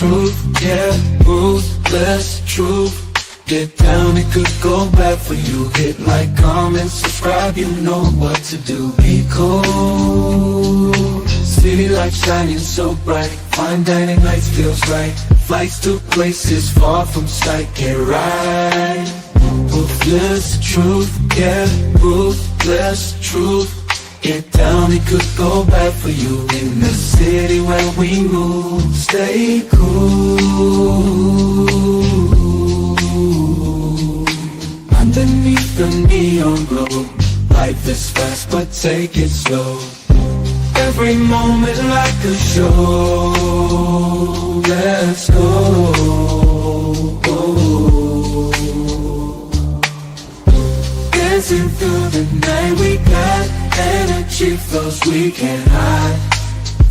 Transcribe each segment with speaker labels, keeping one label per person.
Speaker 1: truth, yeah, ruthless truth. Get down, it could go bad for you. Hit like, comment, subscribe, you know what to do. Be cool, city lights shining so bright. Fine dining nights feels right. Flights to places far from sight. Get right, ruthless truth, yeah, ruthless truth. Get down, it could go bad for you. In the city where we move, stay cool. Underneath the neon glow, life is fast but take it slow. Every moment like a show. Let's go. Dancing through the night, we got energy flows we can't hide.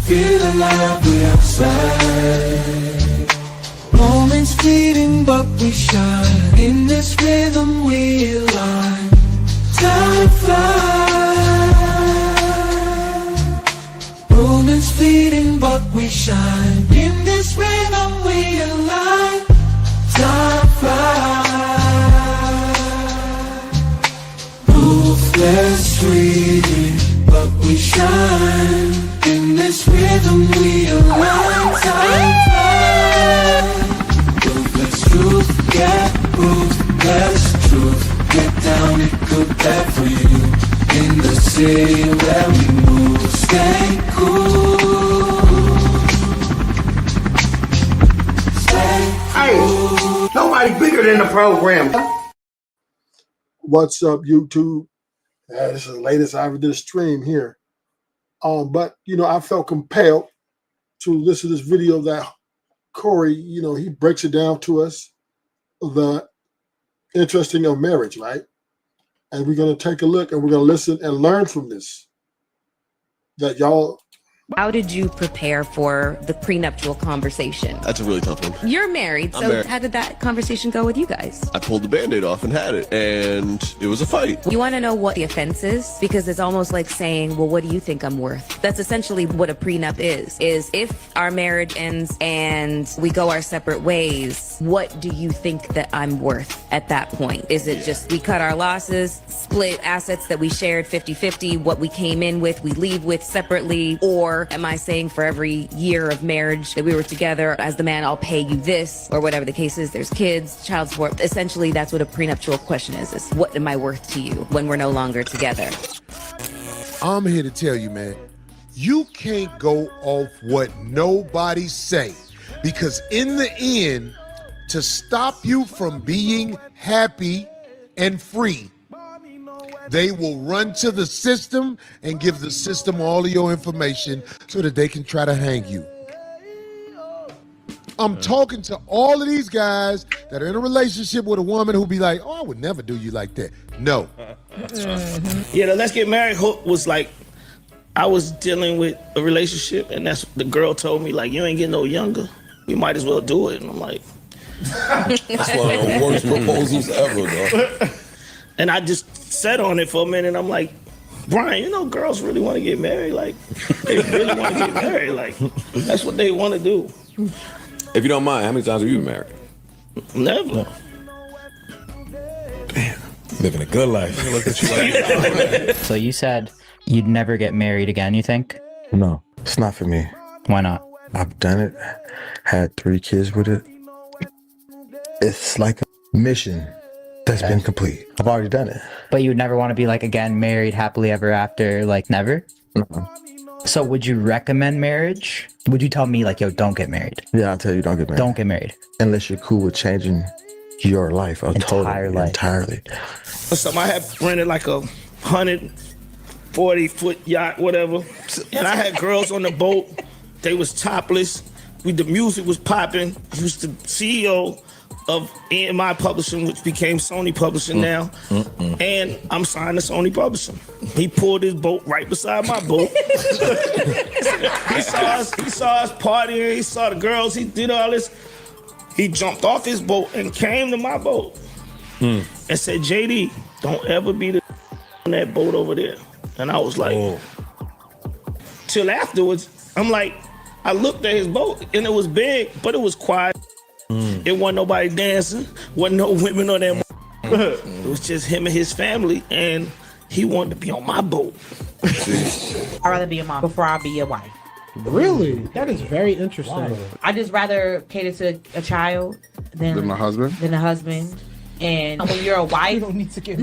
Speaker 1: Feel alive, we outside. Moments fleeting but we shine. In this rhythm we align. Time flies. Moments fleeting but we shine. In this rhythm we align. Time flies. Ruthless fleeting but we shine. In this rhythm we align. Time flies. Ruthless truth, yeah, ruthless truth. Get down, it good bad for you. In the city where we move, stay cool. Stay cool.
Speaker 2: Hey, nobody bigger than the program.
Speaker 3: What's up, YouTube? This is the latest I ever did a stream here. But you know, I felt compelled to listen to this video that Corey, you know, he breaks it down to us, the interesting of marriage, right? And we're going to take a look and we're going to listen and learn from this. That y'all.
Speaker 4: How did you prepare for the prenuptial conversation?
Speaker 5: That's a really tough one.
Speaker 4: You're married, so
Speaker 5: married.
Speaker 4: How did that conversation go with you guys?
Speaker 5: I pulled the Band-Aid off and had it, and it was a fight.
Speaker 4: You want to know what the offense is? Because it's almost like saying, well, what do you think I'm worth? That's essentially what a prenup is if our marriage ends and we go our separate ways, what do you think that I'm worth at that point? Is it just we cut our losses, split assets that we shared 50-50, what we came in with, we leave with separately, or am I saying for every year of marriage that we were together, as the man, I'll pay you this, or whatever the case is, there's kids, child support. Essentially, that's what a prenuptial question is what am I worth to you when we're no longer together?
Speaker 6: I'm here to tell you, man, you can't go off what nobody say, because in the end, to stop you from being happy and free, they will run to the system and give the system all of your information so that they can try to hang you. I'm talking to all of these guys that are in a relationship with a woman who be like, oh, I would never do you like that. No.
Speaker 7: Yeah, the Let's Get Married hook was like, I was dealing with a relationship and that's the girl told me, like, you ain't getting no younger. You might as well do it. And I'm like,
Speaker 8: that's one of the worst proposals ever, though.
Speaker 7: And I just sat on it for a minute. I'm like, Brian, you know, girls really want to get married. Like, they really want to get married. Like, that's what they want to do.
Speaker 8: If you don't mind, how many times have you been married?
Speaker 7: Never.
Speaker 8: No. Damn, living a good life.
Speaker 9: Look at you like So you said you'd never get married again, you think?
Speaker 10: No, it's not for me.
Speaker 9: Why not?
Speaker 10: I've done it, had 3 kids with it. It's like a mission that's been complete. I've already done it.
Speaker 9: But you would never want to be like, again, married happily ever after, like never?
Speaker 10: No.
Speaker 9: So would you recommend marriage? Would you tell me like, yo, don't get married?
Speaker 10: Yeah, I'll tell you, don't get married.
Speaker 9: Don't get married.
Speaker 10: Unless you're cool with changing your life. Entirely.
Speaker 7: So I had rented like a 140-foot yacht, whatever. And I had girls on the boat. They was topless. The music was popping. He was the CEO of EMI Publishing, which became Sony Publishing now. And I'm signed to Sony Publishing. He pulled his boat right beside my boat. he saw us partying, he saw the girls, he did all this. He jumped off his boat and came to my boat and said, JD, don't ever be on that boat over there. And I was like, till afterwards, I'm like, I looked at his boat and it was big, but it was quiet. It wasn't nobody dancing, wasn't no women on that. It was just him and his family, and he wanted to be on my boat.
Speaker 11: I'd rather be a mom before I be a wife.
Speaker 12: Really? That is very interesting. Wow.
Speaker 11: I just rather cater to a child than
Speaker 8: my husband.
Speaker 11: Than a husband. And when you're a wife,
Speaker 12: You don't need to get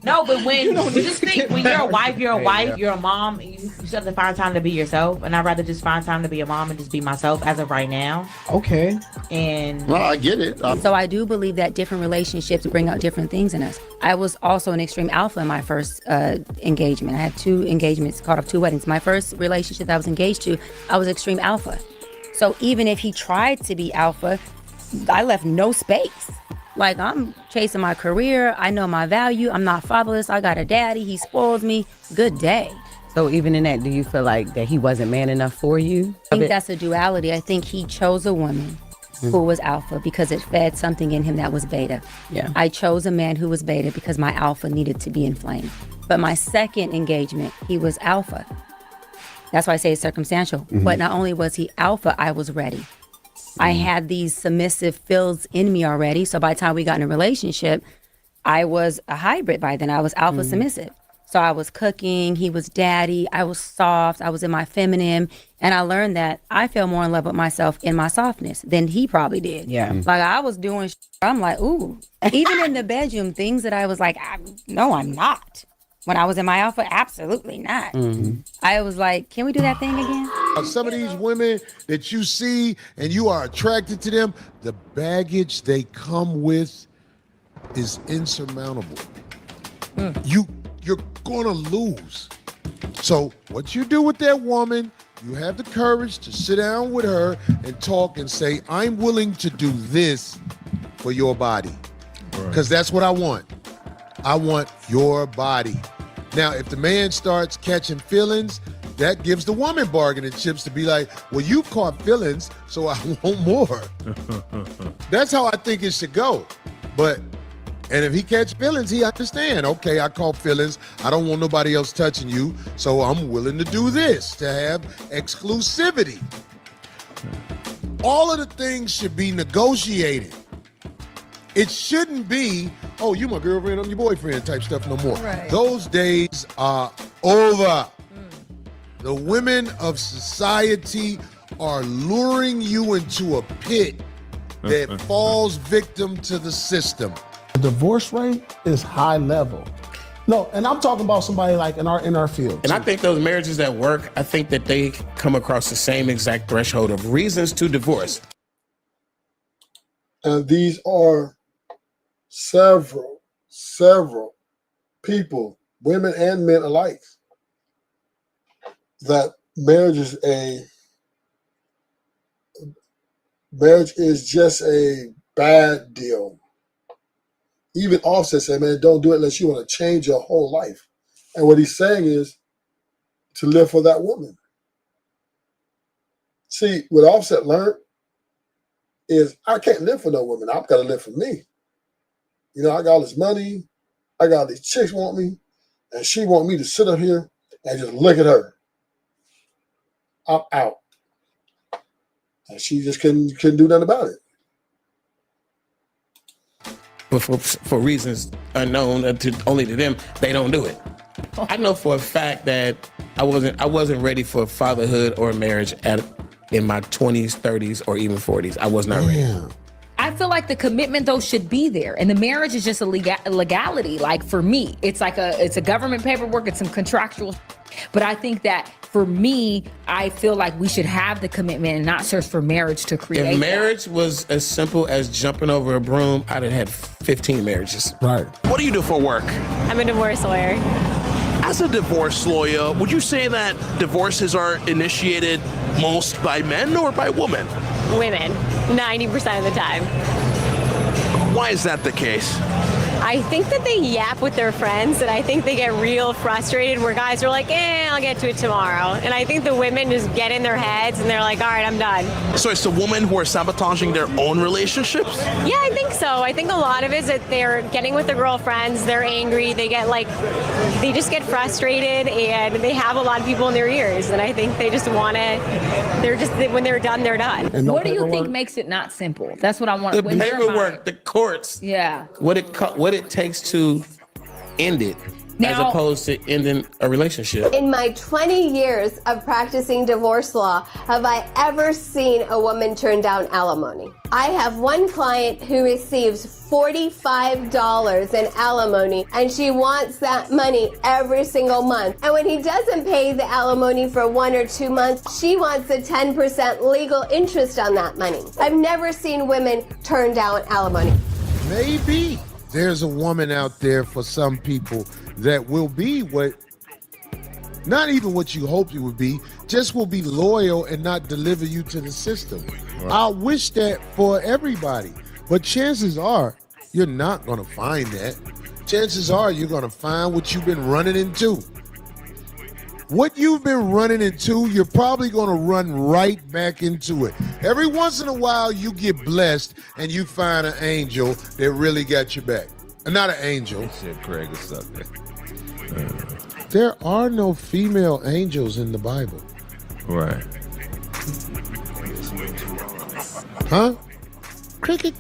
Speaker 11: no, but when you just think when you're a wife, you're a mom. You still have to find time to be yourself, and I'd rather just find time to be a mom and just be myself as of right now.
Speaker 12: Okay.
Speaker 11: And
Speaker 2: Well, I get it.
Speaker 4: So I do believe that different relationships bring out different things in us. I was also an extreme alpha in my first engagement. I had 2 engagements, called off 2 weddings. My first relationship that I was engaged to, I was extreme alpha. So even if he tried to be alpha, I left no space. Like, I'm chasing my career. I know my value. I'm not fatherless. I got a daddy. He spoils me. Good day.
Speaker 13: So even in that, do you feel like that he wasn't man enough for you?
Speaker 4: I think that's a duality. I think he chose a woman who was alpha because it fed something in him that was beta.
Speaker 13: Yeah.
Speaker 4: I chose a man who was beta because my alpha needed to be inflamed. But my second engagement, he was alpha. That's why I say it's circumstantial. But not only was he alpha, I was ready. I had these submissive fields in me already. So by the time we got in a relationship, I was a hybrid by then. I was alpha submissive. So I was cooking, he was daddy, I was soft, I was in my feminine. And I learned that I fell more in love with myself in my softness than he probably did.
Speaker 13: Yeah.
Speaker 4: Like I was doing, I'm like, ooh. Even in the bedroom, things that I was like, no, I'm not. When I was in my alpha, absolutely not. I was like, can we do that thing again?
Speaker 6: Some of these women that you see and you are attracted to them, the baggage they come with is insurmountable. You're gonna lose. So what you do with that woman, you have the courage to sit down with her and talk and say, I'm willing to do this for your body. Because that's what I want. I want your body. Now, if the man starts catching feelings, that gives the woman bargaining chips to be like, well, you caught feelings, so I want more. That's how I think it should go. And if he catch feelings, he understand. Okay, I caught feelings. I don't want nobody else touching you, so I'm willing to do this, to have exclusivity. All of the things should be negotiated. It shouldn't be, oh, you my girlfriend, I'm your boyfriend type stuff no more. Right. Those days are over. The women of society are luring you into a pit that falls victim to the system.
Speaker 12: The divorce rate is high level. No, and I'm talking about somebody like in our field.
Speaker 7: And I think those marriages that work, I think that they come across the same exact threshold of reasons to divorce.
Speaker 3: And these are several people, women and men alike, that marriage is just a bad deal. Even Offset said, man, don't do it unless you want to change your whole life. And what he's saying is to live for that woman. See, what Offset learned is I can't live for no woman. I've got to live for me. You know, I got all this money. I got all these chicks want me. And she want me to sit up here and just look at her. I'm out. And she just couldn't do nothing about it.
Speaker 7: But for reasons unknown only to them, they don't do it. I know for a fact that I wasn't ready for fatherhood or marriage in my 20s, 30s, or even 40s. I was not ready.
Speaker 14: I feel like the commitment though should be there, and the marriage is just a legality. Like for me, it's a government paperwork, it's some contractual. But I think that for me, I feel like we should have the commitment and not search for marriage to create.
Speaker 7: If marriage was as simple as jumping over a broom, I'd have had 15 marriages.
Speaker 12: Right.
Speaker 15: What do you do for work?
Speaker 16: I'm a divorce lawyer.
Speaker 15: As a divorce lawyer, would you say that divorces are initiated most by men or by women?
Speaker 16: Women, 90% of the time.
Speaker 15: Why is that the case?
Speaker 16: I think that they yap with their friends, and I think they get real frustrated where guys are like, I'll get to it tomorrow. And I think the women just get in their heads and they're like, all right, I'm done.
Speaker 15: So it's the women who are sabotaging their own relationships?
Speaker 16: Yeah, I think so. I think a lot of it is that they're getting with their girlfriends, they're angry, they just get frustrated, and they have a lot of people in their ears. And I think they just want to, when they're done, they're done.
Speaker 14: What do you think makes it not simple? That's what I want.
Speaker 7: The paperwork, the courts.
Speaker 14: Yeah.
Speaker 7: What it takes to end it, as opposed to ending a relationship.
Speaker 17: In my 20 years of practicing divorce law, have I ever seen a woman turn down alimony? I have one client who receives $45 in alimony, and she wants that money every single month. And when he doesn't pay the alimony for 1 or 2 months, she wants the 10% legal interest on that money. I've never seen women turn down alimony.
Speaker 6: Maybe there's a woman out there for some people that will be not even what you hoped it would be, just will be loyal and not deliver you to the system. Right. I wish that for everybody, but chances are you're not going to find that. Chances are you're going to find what you've been running into. What you've been running into, you're probably going to run right back into it. Every once in a while, you get blessed and you find an angel that really got your back. Not an angel.
Speaker 5: Shit, Craig is up there.
Speaker 6: There are no female angels in the Bible.
Speaker 5: Right.
Speaker 6: Huh? Cricket.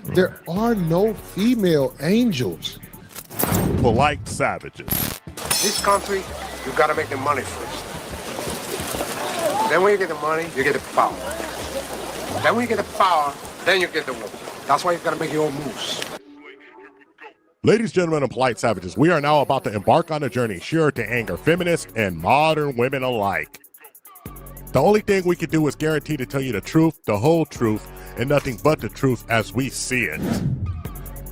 Speaker 6: There are no female angels.
Speaker 18: Polite savages.
Speaker 2: This country, you gotta make the money first. Then when you get the money, you get the power. Then when you get the power, then you get the woman. That's why you gotta make your own moves.
Speaker 18: Ladies, gentlemen, and polite savages, we are now about to embark on a journey sure to anger feminists and modern women alike. The only thing we can do is guarantee to tell you the truth, the whole truth, and nothing but the truth as we see it.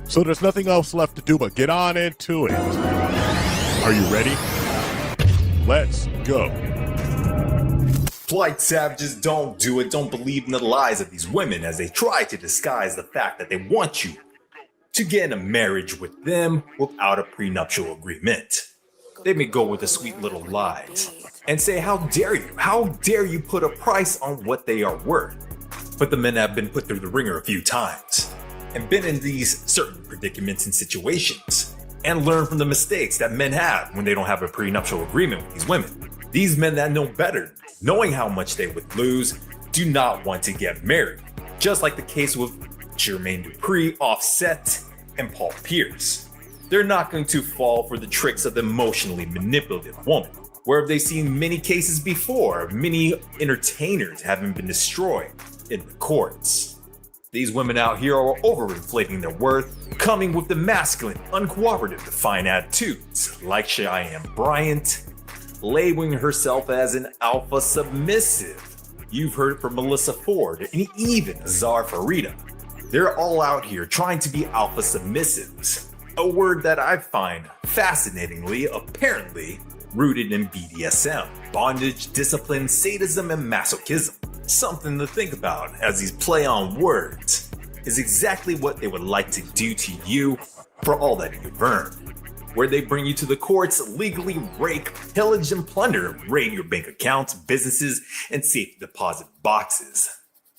Speaker 18: So there's nothing else left to do but get on into it. Are you ready? Let's go.
Speaker 19: Polite savages, don't do it. Don't believe in the lies of these women as they try to disguise the fact that they want you to get in a marriage with them without a prenuptial agreement. They may go with the sweet little lies and say, how dare you put a price on what they are worth. But the men have been put through the ringer a few times and been in these certain predicaments and situations and learn from the mistakes that men have when they don't have a prenuptial agreement with these women. These men that know better, knowing how much they would lose, do not want to get married. Just like the case with Jermaine Dupri, Offset, and Paul Pierce. They're not going to fall for the tricks of the emotionally manipulative woman. Where have they seen many cases before? Many entertainers having been destroyed in the courts. These women out here are overinflating their worth, coming with the masculine, uncooperative, defiant attitudes, like Cheyenne Bryant, labeling herself as an alpha submissive. You've heard it from Melissa Ford and even Azar Farida. They're all out here trying to be alpha submissives, a word that I find fascinatingly apparently rooted in BDSM, bondage, discipline, sadism, and masochism. Something to think about as these play on words is exactly what they would like to do to you for all that you've earned. Where they bring you to the courts, legally rake, pillage, and plunder, raid your bank accounts, businesses, and safe deposit boxes.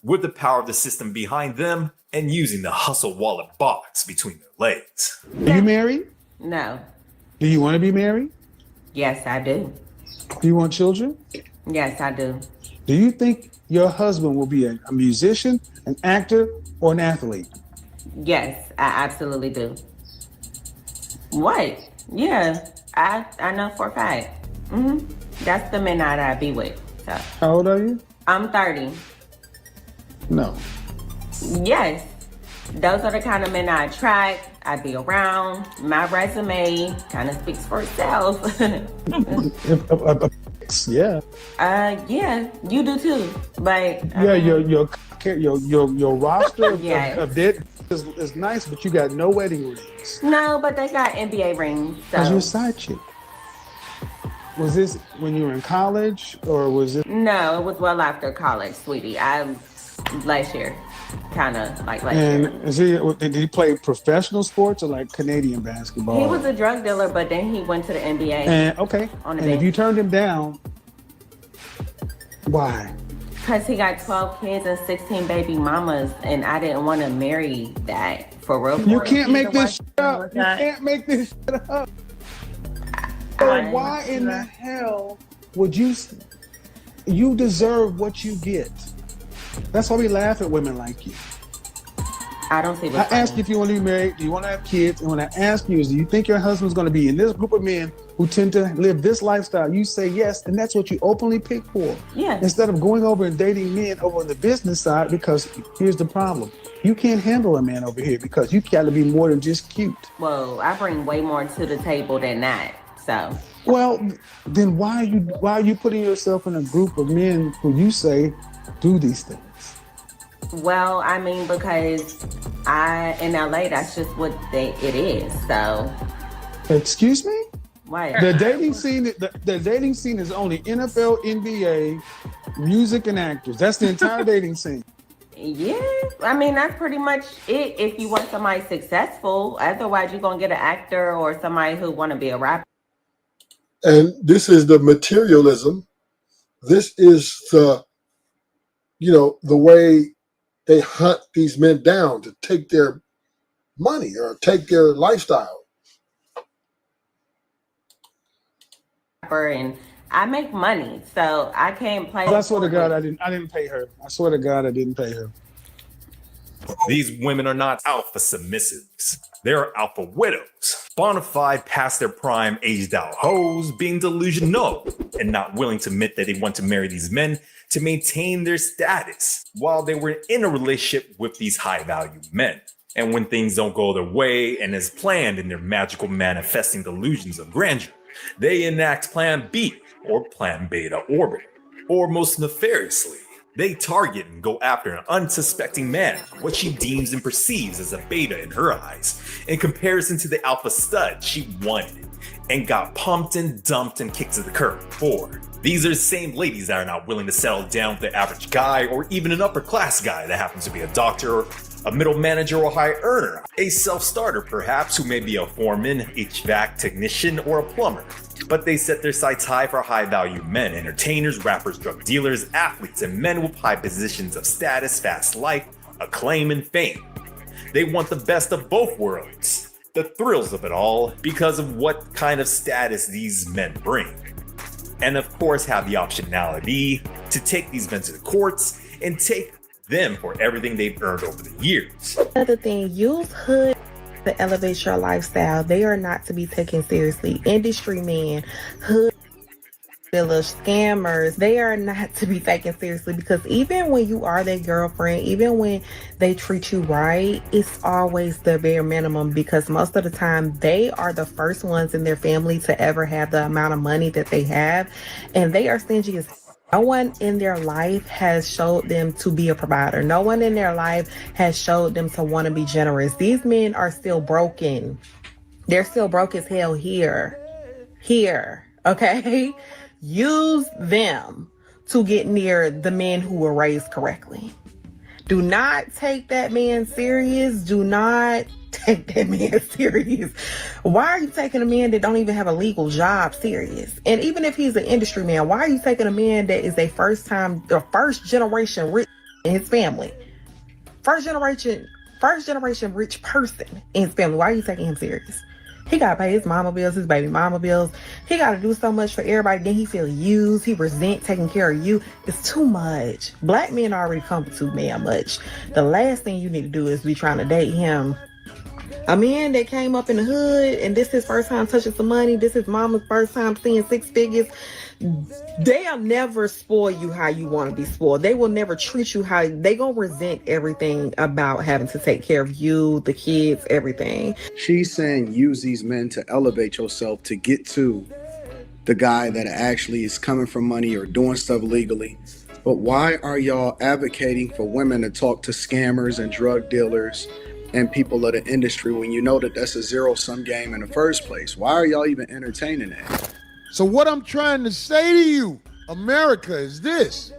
Speaker 19: With the power of the system behind them, and using the hustle wallet box between their legs.
Speaker 20: Are you married?
Speaker 11: No.
Speaker 20: Do you want to be married?
Speaker 11: Yes, I do.
Speaker 20: Do you want children?
Speaker 11: Yes, I do.
Speaker 20: Do you think your husband will be a musician, an actor, or an athlete?
Speaker 11: Yes, I absolutely do. What? Yeah, I know for a fact. That's the men that I be with. So.
Speaker 20: How old are you?
Speaker 11: I'm 30.
Speaker 20: No.
Speaker 11: Yes, those are the kind of men I attract, I be around. My resume kind of speaks for itself.
Speaker 20: Yeah.
Speaker 11: Yeah, you do too. But
Speaker 20: yeah, your roster
Speaker 11: yes.
Speaker 20: of dead is nice, but you got no wedding rings.
Speaker 11: No, but they got NBA rings.
Speaker 20: Cause
Speaker 11: So.
Speaker 20: you're a side chick. Was this when you were in college, or was it?
Speaker 11: No, it was well after college, sweetie. Last year.
Speaker 21: kind of like
Speaker 20: And did he play professional sports or like Canadian basketball?
Speaker 21: he was a drug dealer, but then he went to the NBA.
Speaker 20: And okay,
Speaker 21: on the
Speaker 20: and if
Speaker 21: bench.
Speaker 20: you turned him down, why?
Speaker 21: Because he got 12 kids and 16 baby mamas, and I didn't want to marry that for real.
Speaker 20: You can't make this shit up. You can't make this shit up. So why in the hell would you deserve what you get? That's why we laugh at women like you.
Speaker 21: I don't see
Speaker 20: I
Speaker 21: what's
Speaker 20: asked you if you want to be married, do you want to have kids? And when I ask you is, do you think your husband's going to be in this group of men who tend to live this lifestyle? You say yes, and that's what you openly pick for.
Speaker 21: Yeah.
Speaker 20: Instead of going over and dating men over on the business side, because here's the problem. You can't handle a man over here because you got to be more than just cute.
Speaker 21: Well, I bring way more to the table than that. So.
Speaker 20: Well, then why are you putting yourself in a group of men who you say do these things?
Speaker 21: Well, I mean, because in LA, that's just what it is. So.
Speaker 20: Excuse me?
Speaker 21: What?
Speaker 20: The dating scene is only NFL, NBA, music, and actors. That's the entire dating scene.
Speaker 21: Yeah, I mean, that's pretty much it if you want somebody successful. Otherwise, you're going to get an actor or somebody who want to be a rapper.
Speaker 3: And this is the materialism. This is the way they hunt these men down to take their money or take their lifestyle.
Speaker 21: And I make money, so I can't play.
Speaker 20: I swear to God, I didn't pay her. I swear to God, I didn't pay her.
Speaker 19: These women are not alpha submissives. They're alpha widows, bona fide past their prime aged out hoes, being delusional and not willing to admit that they want to marry these men to maintain their status while they were in a relationship with these high value men. And when things don't go their way and as planned in their magical manifesting delusions of grandeur, they enact plan B or plan beta orbit, or most nefariously, they target and go after an unsuspecting man, what she deems and perceives as a beta in her eyes, in comparison to the alpha stud she wanted and got pumped and dumped and kicked to the curb for. These are the same ladies that are not willing to settle down with the average guy or even an upper class guy that happens to be a doctor, a middle manager or high earner, a self-starter perhaps who may be a foreman, HVAC technician, or a plumber. But they set their sights high for high-value men, entertainers, rappers, drug dealers, athletes, and men with high positions of status, fast life, acclaim, and fame. They want the best of both worlds, the thrills of it all, because of what kind of status these men bring. And of course have the optionality to take these men to the courts and take them for everything they've earned over the years.
Speaker 22: Another thing, use hood to elevate your lifestyle. They are not to be taken seriously. Industry men, hood dealers, scammers, they are not to be taken seriously, because even when you are their girlfriend, even when they treat you right, it's always the bare minimum, because most of the time they are the first ones in their family to ever have the amount of money that they have, and they are stingy as no one in their life has showed them to be a provider. No one in their life has showed them to want to be generous. These men are still broken. They're still broke as hell here, okay? Use them to get near the men who were raised correctly. Do not take that man serious. Do not take that man serious. Why are you taking a man that don't even have a legal job serious? And even if he's an industry man, why are you taking a man that is a first generation rich in his family? First generation rich person in his family. Why are you taking him serious? He got to pay his mama bills, his baby mama bills. He got to do so much for everybody. Then he feel used. He resent taking care of you. It's too much. Black men already come too damn much. The last thing you need to do is be trying to date him. A man that came up in the hood and this his first time touching some money, this his mama's first time seeing six figures, they'll never spoil you how you want to be spoiled. They will never treat you how they gonna resent everything about having to take care of you, the kids, everything.
Speaker 23: She's saying use these men to elevate yourself to get to the guy that actually is coming from money or doing stuff legally. But why are y'all advocating for women to talk to scammers and drug dealers and people of the industry when you know that that's a zero-sum game in the first place? Why are y'all even entertaining that?
Speaker 6: So what I'm trying to say to you, America, is this.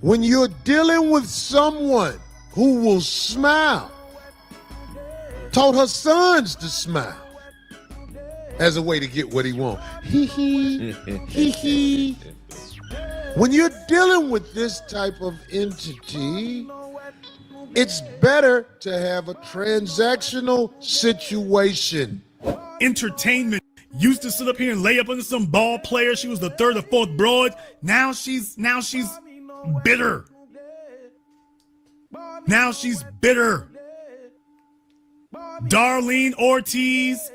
Speaker 6: When you're dealing with someone who will smile. Told her sons to smile as a way to get what he wants. Hee hee, hee hee. When you're dealing with this type of entity, it's better to have a transactional situation.
Speaker 1: Entertainment used to sit up here and lay up under some ball player. She was the third or fourth broad. Now she's bitter. Now she's bitter. Darlene Ortiz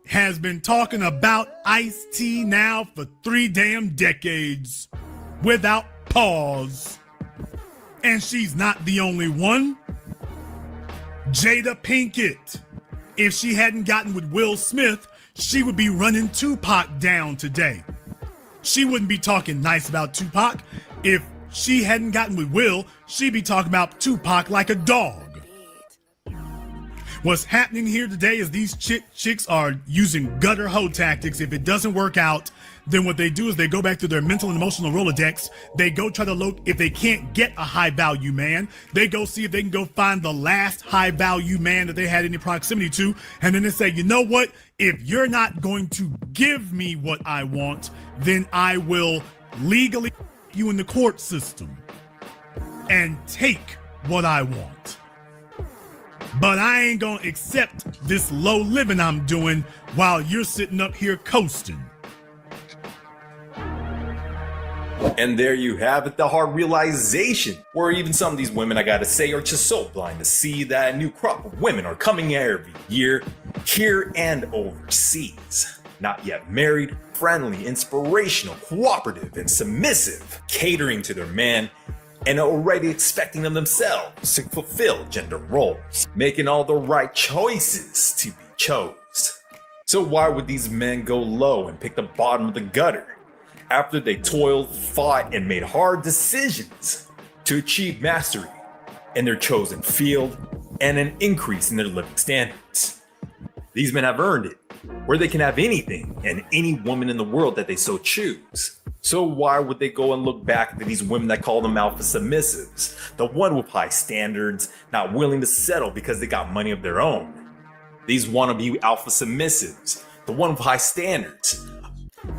Speaker 1: has been talking about Ice-T now for 3 damn decades without pause. And she's not the only one. Jada Pinkett, if she hadn't gotten with Will Smith, she would be running Tupac down today. She wouldn't be talking nice about Tupac. If she hadn't gotten with Will, she'd be talking about Tupac like a dog. What's happening here today is these chicks are using gutter hoe tactics. If it doesn't work out, then what they do is they go back to their mental and emotional Rolodex. They go try to look, if they can't get a high value man, they go see if they can go find the last high value man that they had any proximity to. And then they say, you know what? If you're not going to give me what I want, then I will legally you in the court system and take what I want. But I ain't gonna accept this low living I'm doing while you're sitting up here coasting.
Speaker 19: And there you have it, the hard realization, where even some of these women, I gotta say, are just so blind to see that a new crop of women are coming every year, here and overseas. Not yet married, friendly, inspirational, cooperative, and submissive, catering to their man, and already expecting of themselves to fulfill gender roles, making all the right choices to be chose. So why would these men go low and pick the bottom of the gutter after they toiled, fought, and made hard decisions to achieve mastery in their chosen field and an increase in their living standards? These men have earned it, where they can have anything and any woman in the world that they so choose. So why would they go and look back at these women that call them alpha submissives? The one with high standards, not willing to settle because they got money of their own. These wannabe alpha submissives, the one with high standards,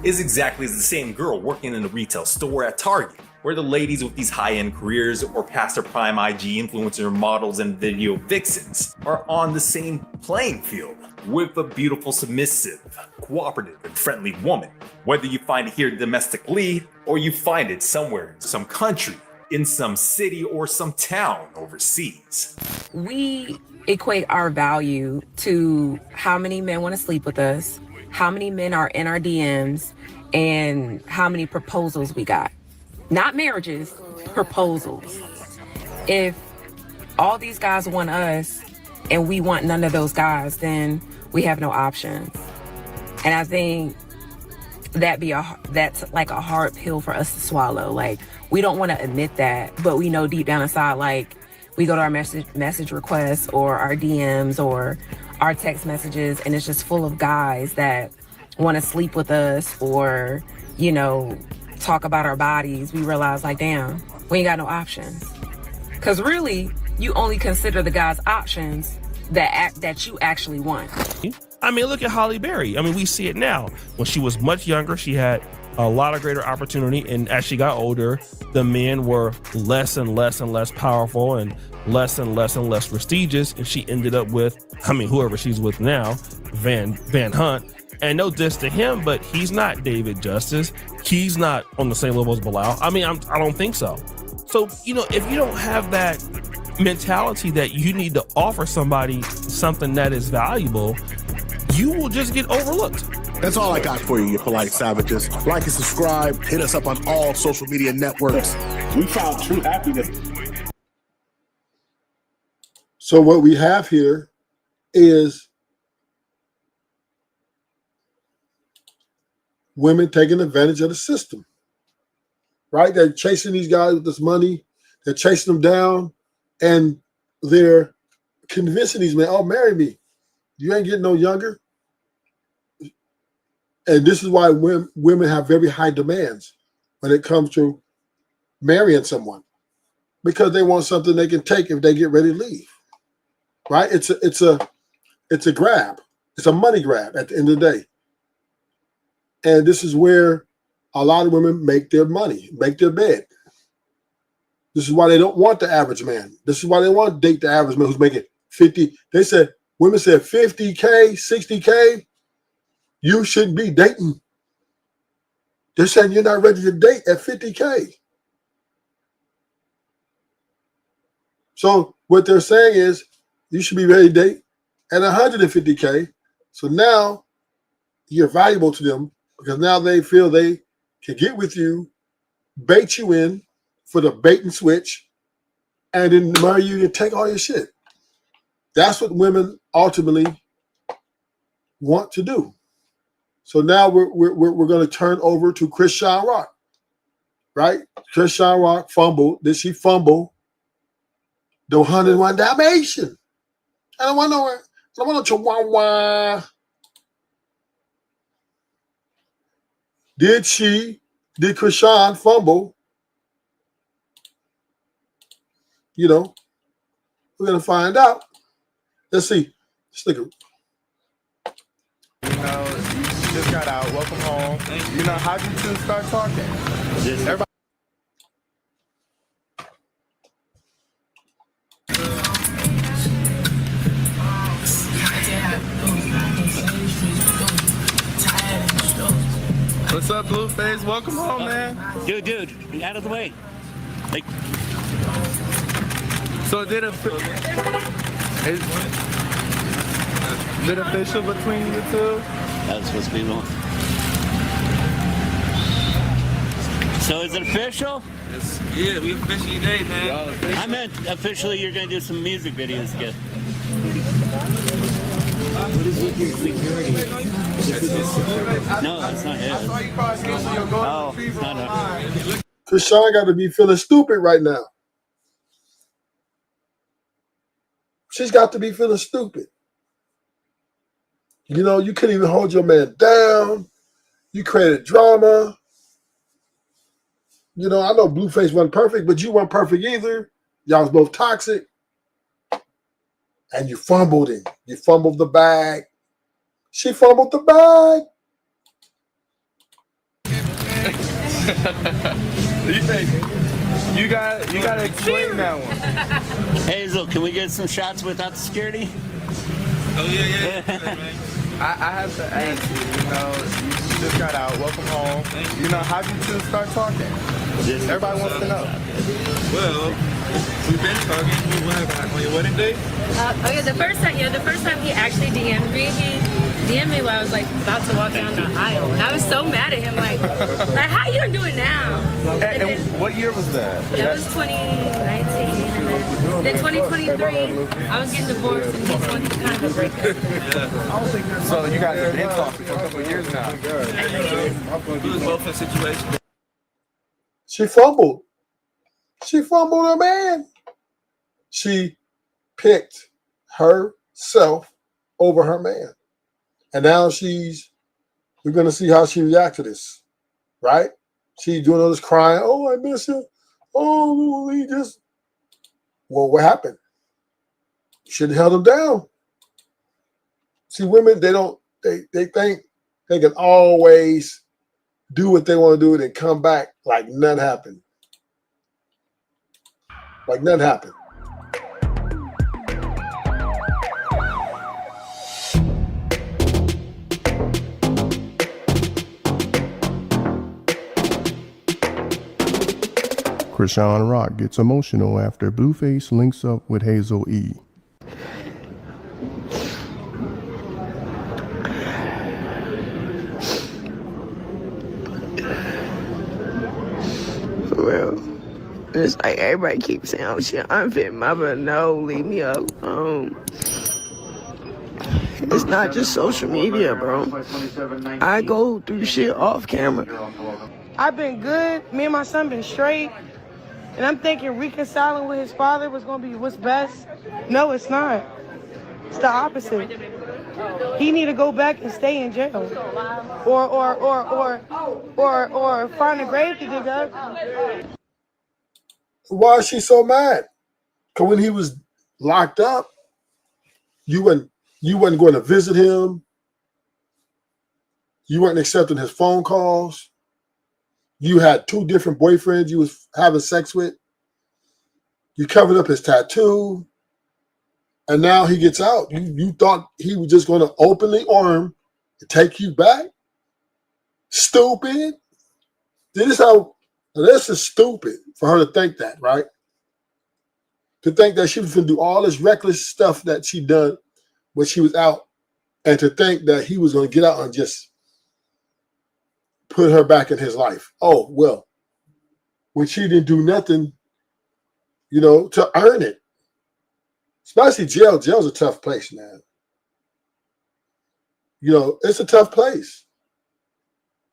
Speaker 19: is exactly as the same girl working in a retail store at Target, where the ladies with these high-end careers or past their prime IG influencer models and video vixens are on the same playing field with a beautiful, submissive, cooperative, and friendly woman. Whether you find it here domestically or you find it somewhere in some country, in some city or some town overseas.
Speaker 9: We equate our value to how many men want to sleep with us, how many men are in our DMs, and how many proposals we got. Not marriages, proposals. If all these guys want us and we want none of those guys, then we have no options. And I think that's like a hard pill for us to swallow. Like, we don't want to admit that, but we know deep down inside, like, we go to our message requests or our DMs or our text messages, and it's just full of guys that want to sleep with us or, you know, talk about our bodies. We realize, like, damn, we ain't got no options. Because really, you only consider the guys' options that you actually want.
Speaker 10: I mean, look at Halle Berry. I mean, we see it now. When she was much younger, she had a lot of greater opportunity, and as she got older, the men were less and less and less powerful and less and less prestigious, and she ended up with, I mean, whoever she's with now, Van Hunt. And no diss to him, but he's not David Justice. He's not on the same level as Bilal. I mean, I don't think so. So, you know, if you don't have that mentality that you need to offer somebody something that is valuable, you will just get overlooked.
Speaker 24: That's all I got for you, you polite savages. Like and subscribe. Hit us up on all social media networks. We found true happiness.
Speaker 3: So what we have here is women taking advantage of the system, right? They're chasing these guys with this money. They're chasing them down, and they're convincing these men, oh, marry me. You ain't getting no younger. And this is why women have very high demands when it comes to marrying someone, because they want something they can take if they get ready to leave. Right? It's a grab. It's a money grab at the end of the day. And this is where a lot of women make their money, make their bed. This is why they don't want the average man. This is why they want to date the average man who's making 50. They said, women said 50K, 60K, you shouldn't be dating. They're saying you're not ready to date at 50K. So what they're saying is you should be ready to date at 150K. So now you're valuable to them because now they feel they can get with you, bait you in for the bait and switch, and then marry you and take all your shit. That's what women ultimately want to do. So now we're going to turn over to Chrisean Rock, right? Chrisean Rock fumbled. Did she fumble the 101 Dalmatian? I don't want no chihuahua. Did Chrisean fumble? You know, we're going to find out. Let's see. Stick it.
Speaker 4: You know, you just got out. Welcome home. You know, how'd you two start talking? Everybody. What's up, Blueface? Welcome home, man.
Speaker 8: Dude, out of the way. Like,
Speaker 4: so is it official between you two?
Speaker 8: That was supposed to be one. So is it official?
Speaker 4: Yeah, we officially date, man.
Speaker 8: I meant officially you're going to do some music videos together. What is with your security? No, it's not his. Oh, it's not her.
Speaker 3: Chrisean got to be feeling stupid right now. She's got to be feeling stupid. You know, you couldn't even hold your man down. You created drama. You know, I know Blueface wasn't perfect, but you weren't perfect either. Y'all was both toxic. And you fumbled it. You fumbled the bag. She fumbled the bag.
Speaker 4: You gotta explain that one.
Speaker 8: Hazel, can we get some shots without the security?
Speaker 4: Oh yeah. I have to ask you, you know, you just got out. Welcome home. You know, how'd you two start talking? Everybody wants to know. Well, we've been talking. What happened on your wedding day?
Speaker 12: The first time he actually DM'd me. He DM'd me while I was like about to walk down the aisle, and I was so mad at him, like how you gonna do it now?
Speaker 4: And what year was that?
Speaker 12: That was 2019, and then 2023, I was getting divorced, and he wanted to kind of break up.
Speaker 4: So you guys have been talking for a couple of years now. It was both a situation.
Speaker 3: She fumbled. She fumbled her man. She picked herself over her man. And now we're going to see how she reacts to this, right? She's doing all this crying. Oh, I miss him. Oh, well, what happened? Should have held him down. See, women, they think they can always do what they want to do and then come back like nothing happened. Like nothing happened.
Speaker 13: Chrisean Rock gets emotional after Blueface links up with Hazel E.
Speaker 25: For real. It's like everybody keeps saying, oh shit, unfit mother, no, leave me alone. It's not just social media, bro. I go through shit off camera.
Speaker 26: I've been good. Me and my son been straight. And I'm thinking reconciling with his father was going to be what's best. No, it's not. It's the opposite. He need to go back and stay in jail. Or find a grave to dig up.
Speaker 3: Why is she so mad? Because when he was locked up, you wasn't going to visit him. You weren't accepting his phone calls. You had 2 different boyfriends you was having sex with. You covered up his tattoo. And now he gets out. You thought he was just going to openly arm and take you back? Stupid. This is stupid for her to think that, right? To think that she was going to do all this reckless stuff that she done when she was out, and to think that he was going to get out and just put her back in his life. Oh, well, when she didn't do nothing, to earn it. Especially jail. Jail's a tough place, man. It's a tough place.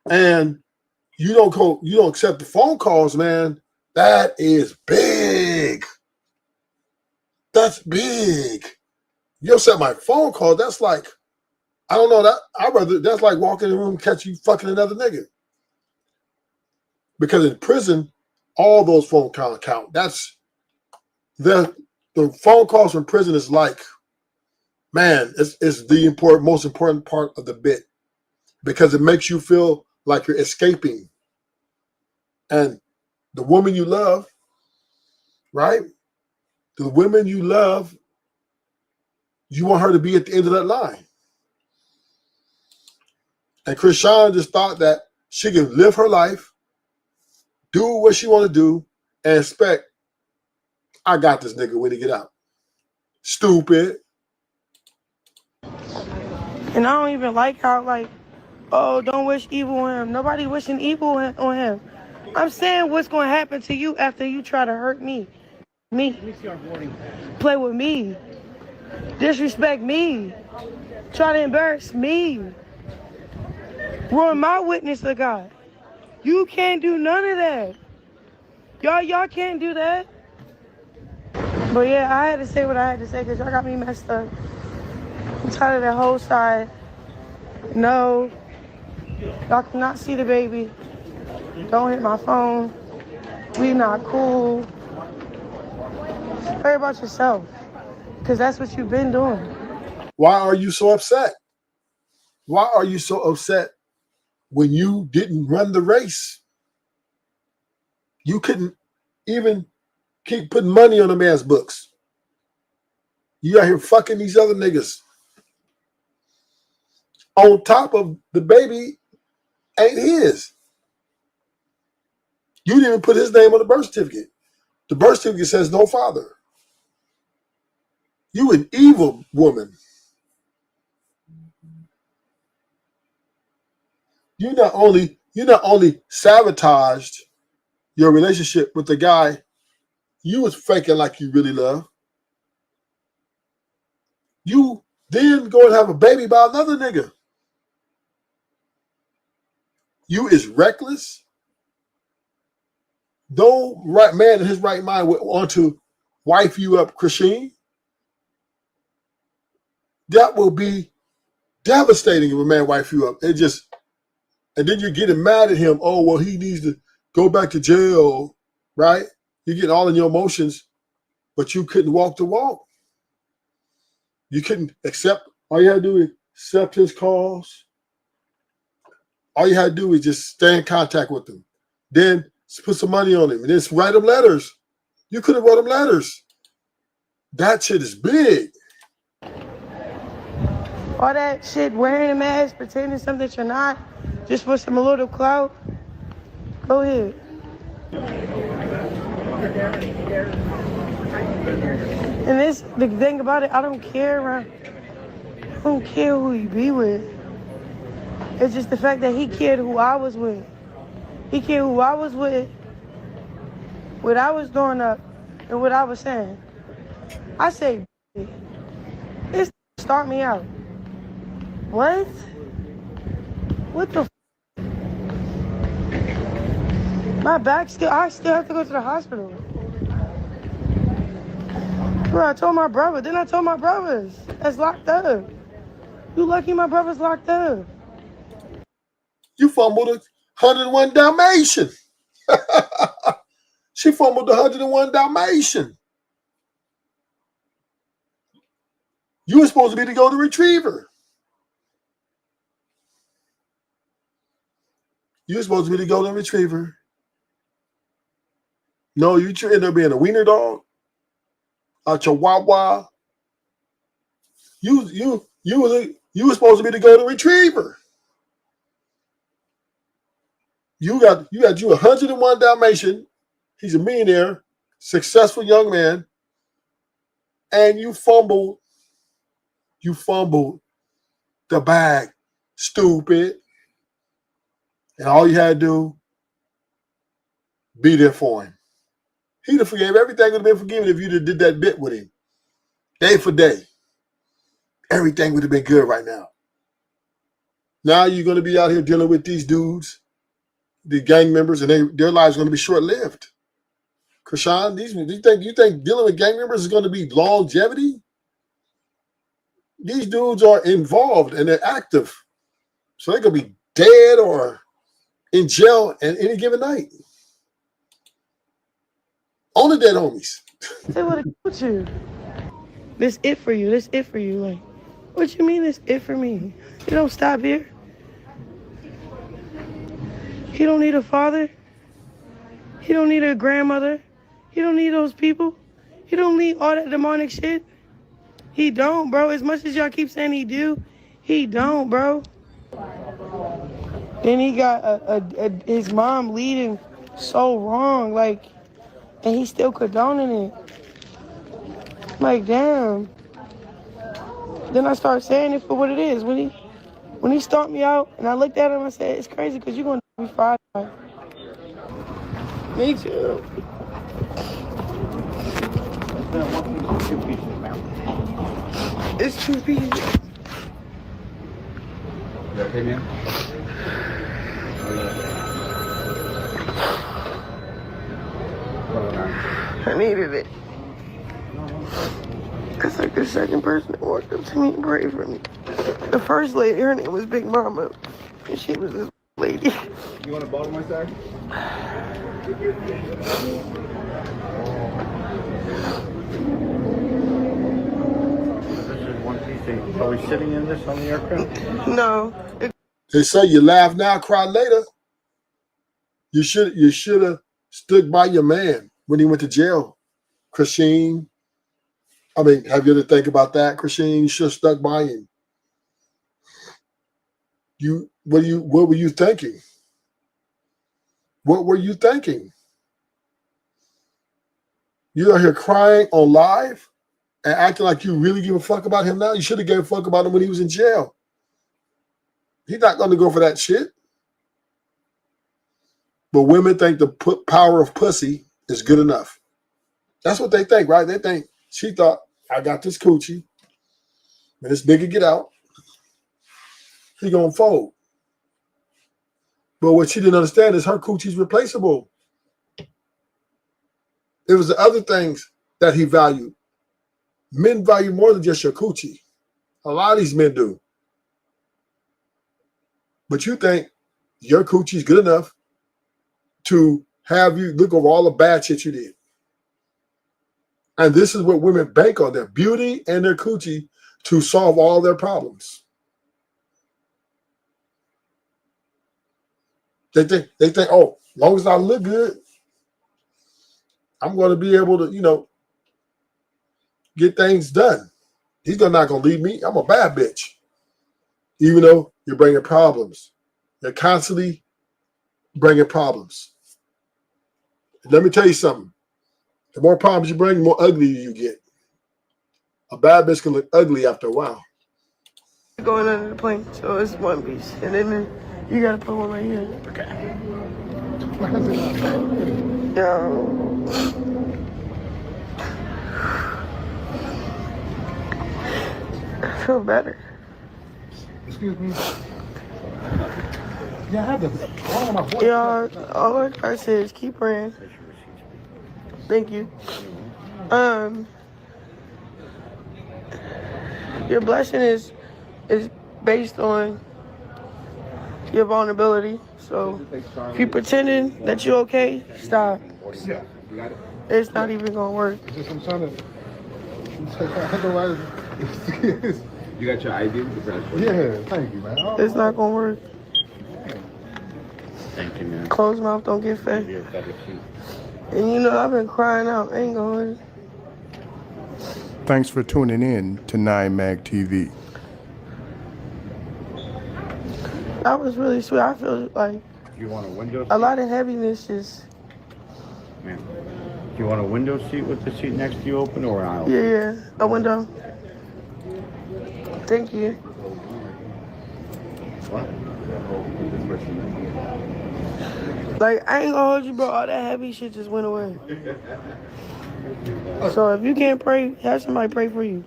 Speaker 3: And you don't accept the phone calls, man. That is big. That's big. You don't accept my phone call. That's like, I don't know, that's like walking in the room and catch you fucking another nigga. Because in prison, all those phone calls count. That's the phone calls from prison is like, man, it's the most important part of the bit, because it makes you feel like you're escaping. And the woman you love, right? The women you love, you want her to be at the end of that line. And Chrisean just thought that she can live her life, do what she want to do, and expect, I got this nigga when he get out. Stupid.
Speaker 26: And I don't even like how, don't wish evil on him. Nobody wishing evil on him. I'm saying what's going to happen to you after you try to hurt me. Play with me. Disrespect me. Try to embarrass me. Ruin my witness to God. You can't do none of that. Y'all can't do that. But yeah, I had to say what I had to say because y'all got me messed up. I'm tired of that whole side. No. Y'all cannot see the baby. Don't hit my phone. We not cool. Worry about yourself. Because that's what you've been doing.
Speaker 3: Why are you so upset? Why are you so upset when you didn't run the race? You couldn't even keep putting money on the man's books. You out here fucking these other niggas. On top of the baby ain't his. You didn't even put his name on the birth certificate. The birth certificate says no father. You an evil woman. You not only sabotaged your relationship with the guy you was faking like you really love. You then go and have a baby by another nigga. You is reckless. No right man in his right mind would want to wife you up, Chrisean. That will be devastating if a man wife you up. And then you're getting mad at him. Oh, well, he needs to go back to jail, right? You're getting all in your emotions, but you couldn't walk the walk. You couldn't accept. All you had to do is accept his calls. All you had to do is just stay in contact with him. Then put some money on him and just write him letters. You could have wrote him letters. That shit is big.
Speaker 26: All that shit, wearing a mask, pretending something that you're not, just for some little clout. Go ahead. And the thing about it, I don't care. I don't care who you be with. It's just the fact that he cared who I was with. He cared who I was with, what I was doing up, and what I was saying. I say, this start me out. What? What the My back I still have to go to the hospital. Bro, I told my brother. Then I told my brothers that's locked up. You lucky my brother's locked up.
Speaker 3: You fumbled a 101 Dalmatian. She fumbled the 101 Dalmatian. You were supposed to be the golden retriever. You were supposed to be the golden retriever. No, you ended up being a wiener dog, a chihuahua. You were supposed to be the golden retriever. You got you 101 Dalmatian. He's a millionaire, successful young man, and you fumbled the bag, stupid. And all you had to do, be there for him. He'd have forgave everything would have been forgiven if you did that bit with him. Day for day. Everything would have been good right now. Now you're going to be out here dealing with these dudes, the gang members, and their lives are going to be short-lived. Chrisean, you think dealing with gang members is going to be longevity? These dudes are involved and they're active. So they're going to be dead or in jail at any given night. On the dead homies.
Speaker 26: Say what with you. This it for you. This it for you. Like, what you mean this it for me? You don't stop here. He don't need a father. He don't need a grandmother. He don't need those people. He don't need all that demonic shit. He don't, bro. As much as y'all keep saying he do, he don't, bro. Then he got his mom leading so wrong, like, and he's still condoning it. Like, damn. Then I start saying it for what it is. When he stomped me out, and I looked at him, I said, it's crazy because you're going to be Friday. Me too. It's 2 pieces.
Speaker 5: You okay, man?
Speaker 26: I needed it. It's like the second person that walked up to me and prayed for me. The first lady, her name was Big Mama, and she was this lady.
Speaker 5: You want to bottle my sack?
Speaker 7: Are we sitting in this on the aircraft?
Speaker 26: No.
Speaker 3: They say you laugh now, cry later. You should have stood by your man when he went to jail, Chrisean. I mean, have you ever think about that, Chrisean? You should have stuck by him. What were you thinking? What were you thinking? You're out here crying on live and acting like you really give a fuck about him now. You should have gave a fuck about him when he was in jail. He's not going to go for that shit. But women think the power of pussy is good enough. That's what they think, right? They think she thought, I got this coochie. When this nigga get out, he gonna fold. But what she didn't understand is her coochie's replaceable. It was the other things that he valued. Men value more than just your coochie. A lot of these men do. But you think your coochie's good enough to have you look over all the bad shit you did. And this is what women bank on, their beauty and their coochie to solve all their problems. They think, oh, as long as I look good, I'm going to be able to, get things done. He's not going to leave me. I'm a bad bitch. Even though you're bringing problems. You're constantly bringing problems. And let me tell you something. The more problems you bring, the more ugly you get. A bad bitch can look ugly after a while.
Speaker 26: Going under the plane, so it's one piece. And then you got to put one right here. Okay. I feel better.
Speaker 3: Excuse me. Yeah, I have the
Speaker 26: y'all, all I say is keep praying. Thank you. Your blessing is based on your vulnerability. So if you're pretending that you're okay, stop.
Speaker 5: You got it?
Speaker 26: It's not even gonna work.
Speaker 5: It's just I'm trying to. Otherwise, you got your ID with the passport? Yeah, thank you, man.
Speaker 26: It's not gonna work.
Speaker 7: Thank you, man.
Speaker 26: Closed mouth don't get fed. And you know, I've been crying out. I ain't going.
Speaker 13: Thanks for tuning in to 9mag TV.
Speaker 26: That was really sweet. I feel like
Speaker 7: You want a window seat?
Speaker 26: a lot of heaviness just.
Speaker 7: Man. Do you want a window seat with the seat next to you open or an aisle?
Speaker 26: Yeah, a window. Thank you.
Speaker 7: What?
Speaker 26: Like, I ain't gonna hold you, bro. All that heavy shit just went away. So if you can't pray, have somebody pray for you.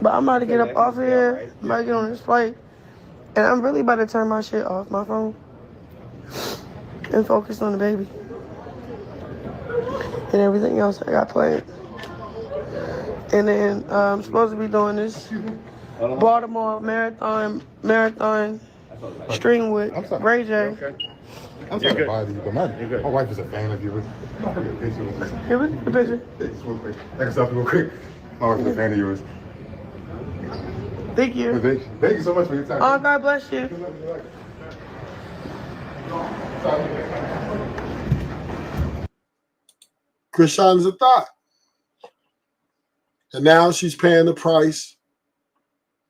Speaker 26: But I'm about to get up off here. I'm about to get on this flight. And I'm really about to turn my shit off, my phone. And focus on the baby. And everything else I got planned. And then I'm supposed to be doing this Baltimore marathon stream with Ray J.
Speaker 5: I'm sorry to bother you, but my wife is a fan of yours. I'll get a picture with you.
Speaker 26: Here, the picture.
Speaker 5: Just real quick. I can stop you real quick. My wife is a fan of yours.
Speaker 26: Thank you.
Speaker 5: Thank you so much for your time.
Speaker 26: Oh, God bless you.
Speaker 3: Chrisean is a thought. And now she's paying the price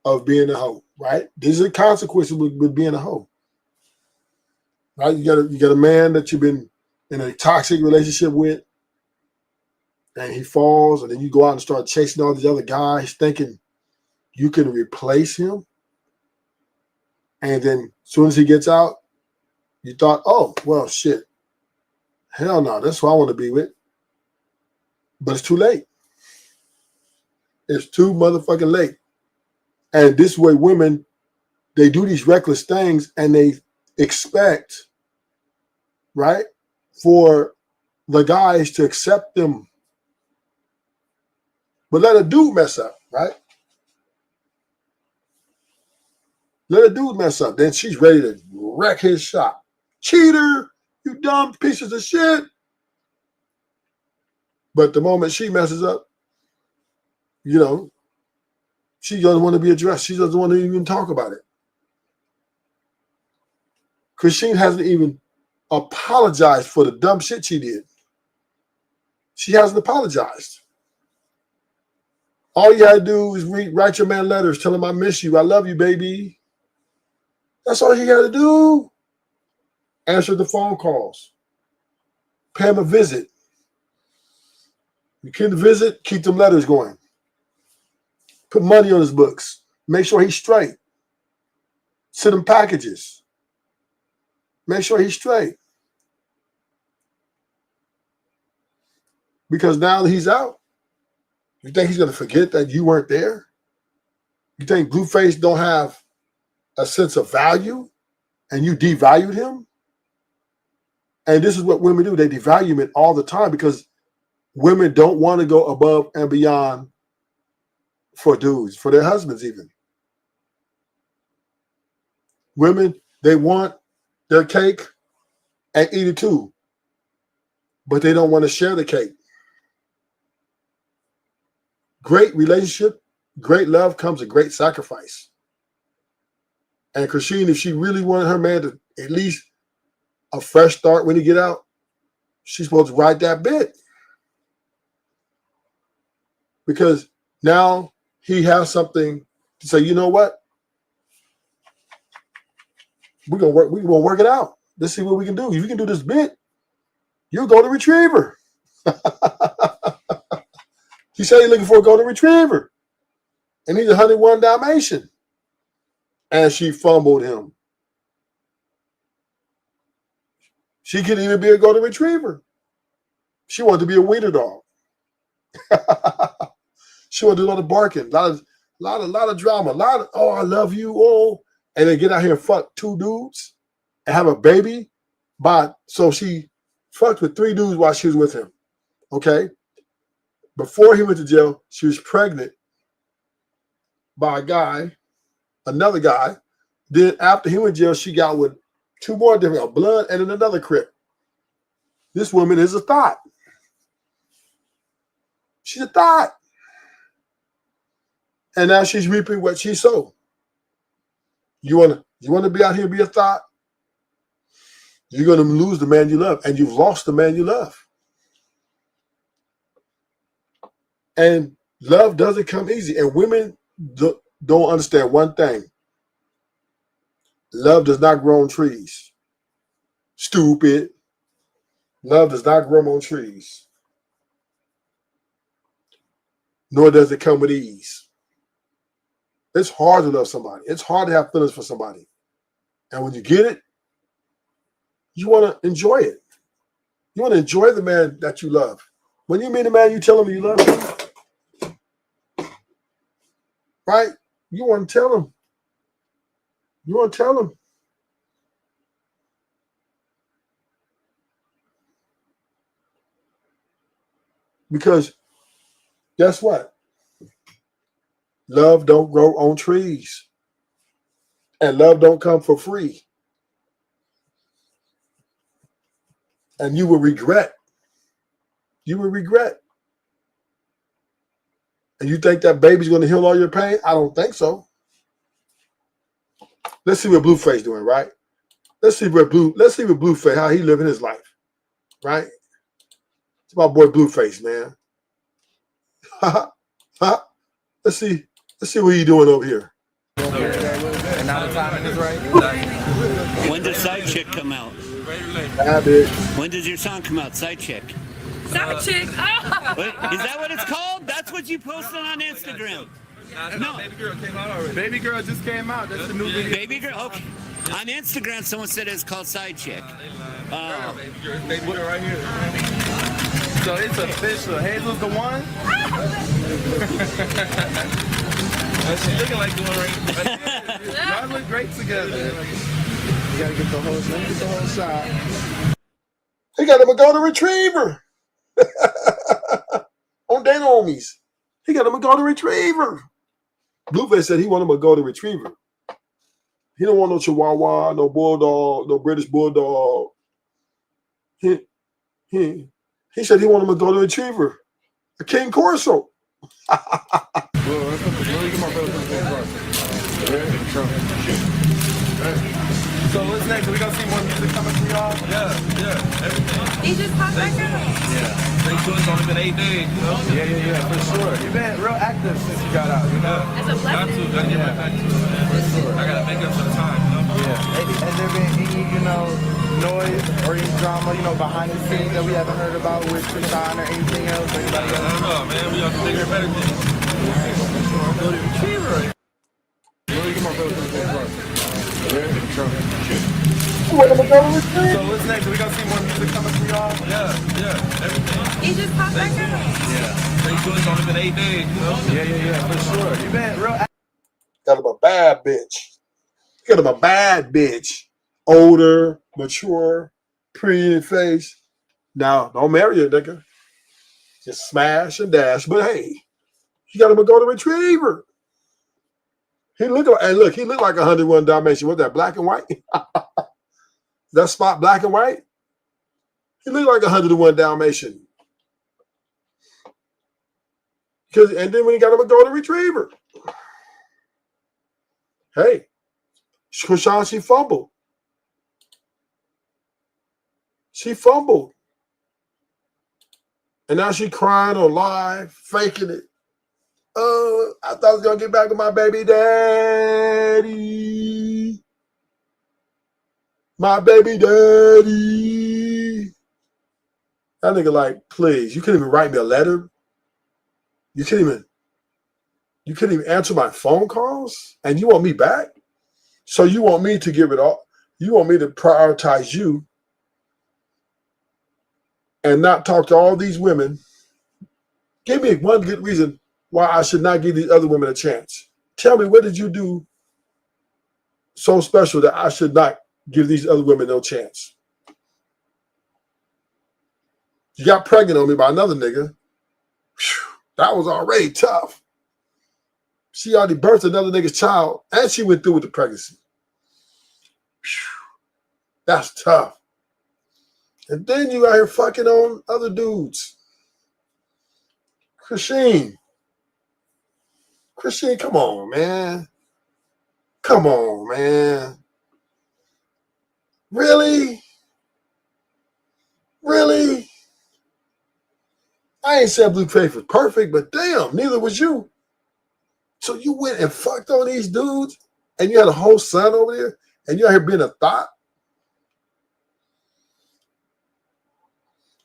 Speaker 3: of being a hoe, right? These are the consequences with being a hoe. Right? You got a man that you've been in a toxic relationship with, and he falls, and then you go out and start chasing all these other guys thinking you can replace him. And then as soon as he gets out, you thought, oh, well, shit. Hell no, that's who I want to be with. But it's too late. It's too motherfucking late. And this way women, they do these reckless things and they expect, right, for the guys to accept them. But let a dude mess up, right? Let a dude mess up. Then she's ready to wreck his shop. Cheater, you dumb pieces of shit. But the moment she messes up, you know, she doesn't want to be addressed. She doesn't want to even talk about it. Chrisean hasn't even apologized for the dumb shit she did. She hasn't apologized. All you gotta do is write your man letters, tell him I miss you, I love you, baby. That's all you gotta do. Answer the phone calls. Pay him a visit. You can visit, keep them letters going. Put money on his books. Make sure he's straight. Send him packages. Make sure he's straight. Because now that he's out, you think he's going to forget that you weren't there? You think Blueface don't have a sense of value and you devalued him? And this is what women do. They devalue men all the time because women don't want to go above and beyond for dudes, for their husbands even. Women, they want their cake and eat it too, but they don't want to share the cake. Great relationship, great love comes a great sacrifice. And Chrisean, if she really wanted her man to at least a fresh start when he get out, she's supposed to ride that bit. Because now he has something to say, you know what? We're gonna work it out. Let's see what we can do. If you can do this bit, you'll go to retriever. He said he's looking for a golden retriever. And he's 101 Dalmatian. And she fumbled him. She couldn't even be a golden retriever. She wanted to be a wiener dog. She wanted to do a lot of barking, a lot of drama, oh, I love you, oh, and then get out here and fuck 2 dudes and have a baby. So she fucked with 3 dudes while she was with him. Okay. Before he went to jail, she was pregnant by a guy, another guy. Then after he went to jail, she got with 2 more different, a blood and then another crip. This woman is a thought. She's a thought. And now she's reaping what she sowed. You wanna be out here and be a thought? You're gonna lose the man you love, and you've lost the man you love. And love doesn't come easy. And women don't understand one thing. Love does not grow on trees. Stupid. Love does not grow on trees. Nor does it come with ease. It's hard to love somebody. It's hard to have feelings for somebody. And when you get it, you want to enjoy it. You want to enjoy the man that you love. When you meet a man, you tell him you love him. Right? You want to tell him. You want to tell him. Because guess what? Love don't grow on trees. And love don't come for free. And you will regret. You will regret. And you think that baby's going to heal all your pain? I don't think so. Let's see what Blueface doing, right? Let's see what Blueface, how he living his life, right? It's my boy Blueface, man. Let's see what he doing over here.
Speaker 4: And now the timing is right.
Speaker 2: When does Side Chick come out? When does your song come out, Side Chick?
Speaker 12: Side Chick.
Speaker 2: Wait, is that what it's called? That's what you posted on Instagram. No,
Speaker 4: Baby Girl came out already. Baby Girl just came out. That's the new video.
Speaker 2: Baby Girl. Okay. On Instagram, someone said it's called Side Chick.
Speaker 4: Baby Girl right here. So it's official. Hazel's the one. She's looking like the one right. Y'all look great together. You gotta get the whole shot.
Speaker 3: He got him a golden retriever. On Dana Homies. He got him a golden retriever. Blueface said he wanted him a golden retriever. He don't want no Chihuahua, no Bulldog, no British Bulldog. He said he wanted him a golden retriever. A King Corso.
Speaker 4: So what's next? We gonna see more music coming from y'all? Yeah, everything.
Speaker 12: He just popped back up.
Speaker 4: Yeah. It's only been 8 days, you know? Yeah, for sure. You've been real active since you got out, you know?
Speaker 12: As a blessing.
Speaker 4: Gotta get right back to it, man. For sure. I gotta make up for the time, you know? Yeah. Has there been any, noise or any drama, behind the scenes that we haven't heard about with Chrisean or anything else? Or anybody else? I don't know, man. We have to bigger and better things. I'm going to retriever. So what's next? We gonna see more music coming from y'all? Yeah, everything.
Speaker 12: He just popped back up.
Speaker 4: Yeah. It's only been 8 days, you know? Yeah, for sure. You've been real.
Speaker 3: Got him a bad bitch. Got him a bad bitch. Older, mature, pretty in face. Now, don't marry her, nigga. Just smash and dash. But hey, he got him a golden retriever. He looked like 101 Dalmatian. What's that, black and white? That spot black and white? He looked like 101 Dalmatian. And then when he got him a golden retriever. Hey, Chrisean, she fumbled. She fumbled. And now she crying on live, faking it. Oh, I thought I was going to get back with my baby daddy. My baby daddy. That nigga like, please, you couldn't even write me a letter. You couldn't even answer my phone calls, and you want me back? So you want me to give it all? You want me to prioritize you and not talk to all these women? Give me one good reason why I should not give these other women a chance. Tell me, what did you do so special that I should not give these other women no chance? You got pregnant on me by another nigga. Whew, that was already tough. She already birthed another nigga's child, and she went through with the pregnancy. Whew, that's tough. And then you out here fucking on other dudes. Chrisean, come on, man. Come on, man. Really? Really? I ain't said Blueface was perfect, but damn, neither was you. So you went and fucked on these dudes, and you had a whole son over there, and you out here being a thought?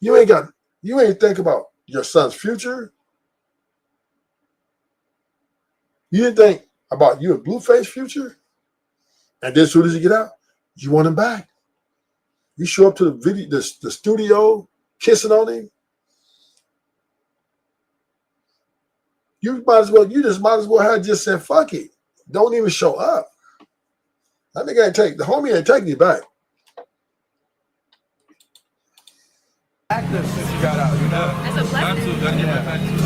Speaker 3: You ain't think about your son's future? You didn't think about you and Blueface's future? And then as soon as you get out, you want him back. You show up to the studio, kissing on him. You just might as well have just said, fuck it. Don't even show up. That nigga the homie ain't taking you back.
Speaker 4: Active since you got out, you know?
Speaker 12: That's a blessing.
Speaker 4: Gotta get back to it.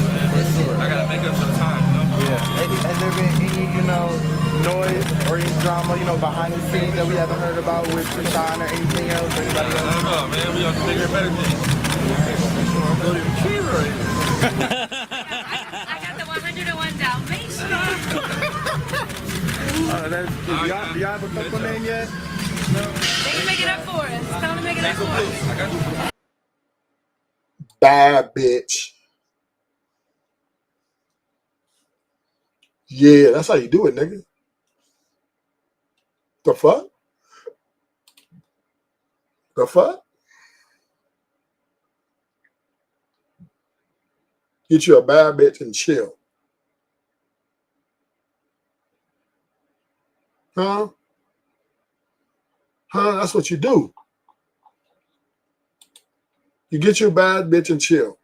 Speaker 4: I gotta make up some time, you know? Yeah. Has there been any, noise or any drama, behind the scenes that we haven't heard about with Chrisean or anything else? Or anybody else? I don't know, man. We have to bigger and better things. I'm going to the key right
Speaker 12: I got the 101 Dalmatian.
Speaker 4: Do y'all have a couple name yet? No.
Speaker 12: They can make it up for us. Tell them to make it up for us.
Speaker 3: Bad bitch. Yeah, that's how you do it, nigga. The fuck? The fuck? Get you a bad bitch and chill. Huh? That's what you do. You get your bad bitch and chill.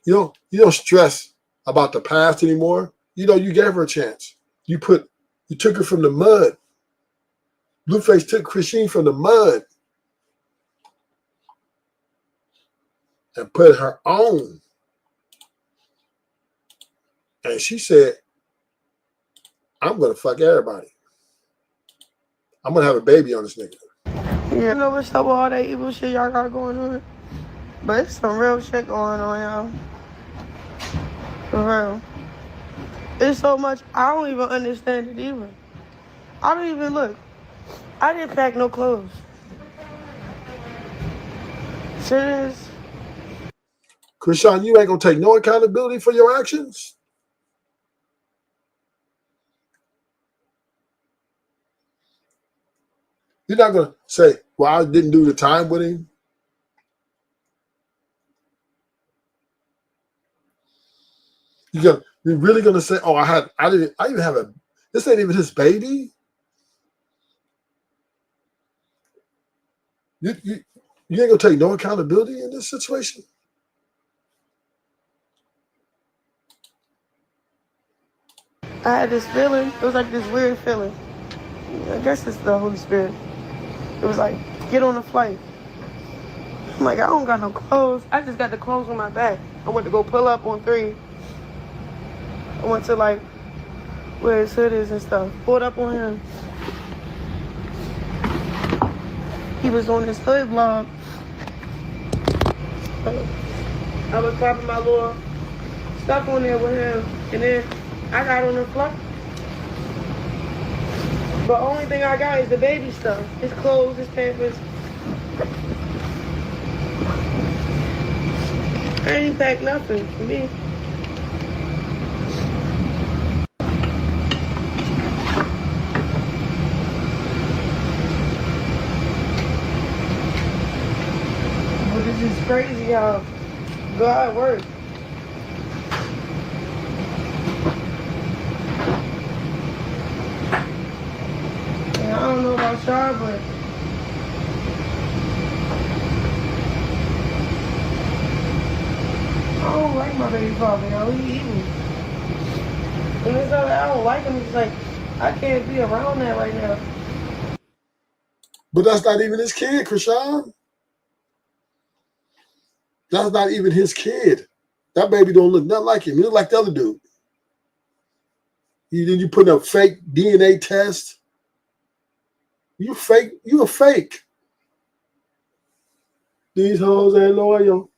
Speaker 3: You don't stress about the past anymore. You gave her a chance. You took her from the mud. Blueface took Chrisean from the mud and put her on. And she said, I'm gonna fuck everybody. I'm gonna have a baby on this nigga.
Speaker 26: Yeah, I know what's up with all that evil shit y'all got going on. But it's some real shit going on, y'all. For real. It's so much, I don't even understand it either. I don't even look. I didn't pack no clothes. Serious?
Speaker 3: Chrisean, you ain't gonna take no accountability for your actions? You're not gonna say, well, I didn't do the time with him. You're really gonna say, oh, I even have this ain't even his baby? You ain't gonna take no accountability in this situation?
Speaker 26: I had this feeling. It was like this weird feeling. I guess it's the Holy Spirit. It was like, get on a flight. I'm like, I don't got no clothes. I just got the clothes on my back. I went to go pull up on 3. I went to like where his hood is and stuff. Pulled up on him. He was on his hood vlog. I was popping my little stuff on there with him. And then I got on the flight. The only thing I got is the baby stuff. His clothes, his pampers. I ain't packed nothing for me. But this is crazy how God works. And I don't know about y'all, but I don't like my baby father, y'all. He evil. And it's not that I don't like him. It's like, I can't be around that right now.
Speaker 3: But that's not even his kid, Chrisean. That's not even his kid. That baby don't look nothing like him. He look like the other dude. You put a fake DNA test. You fake. You a fake. These hoes ain't loyal.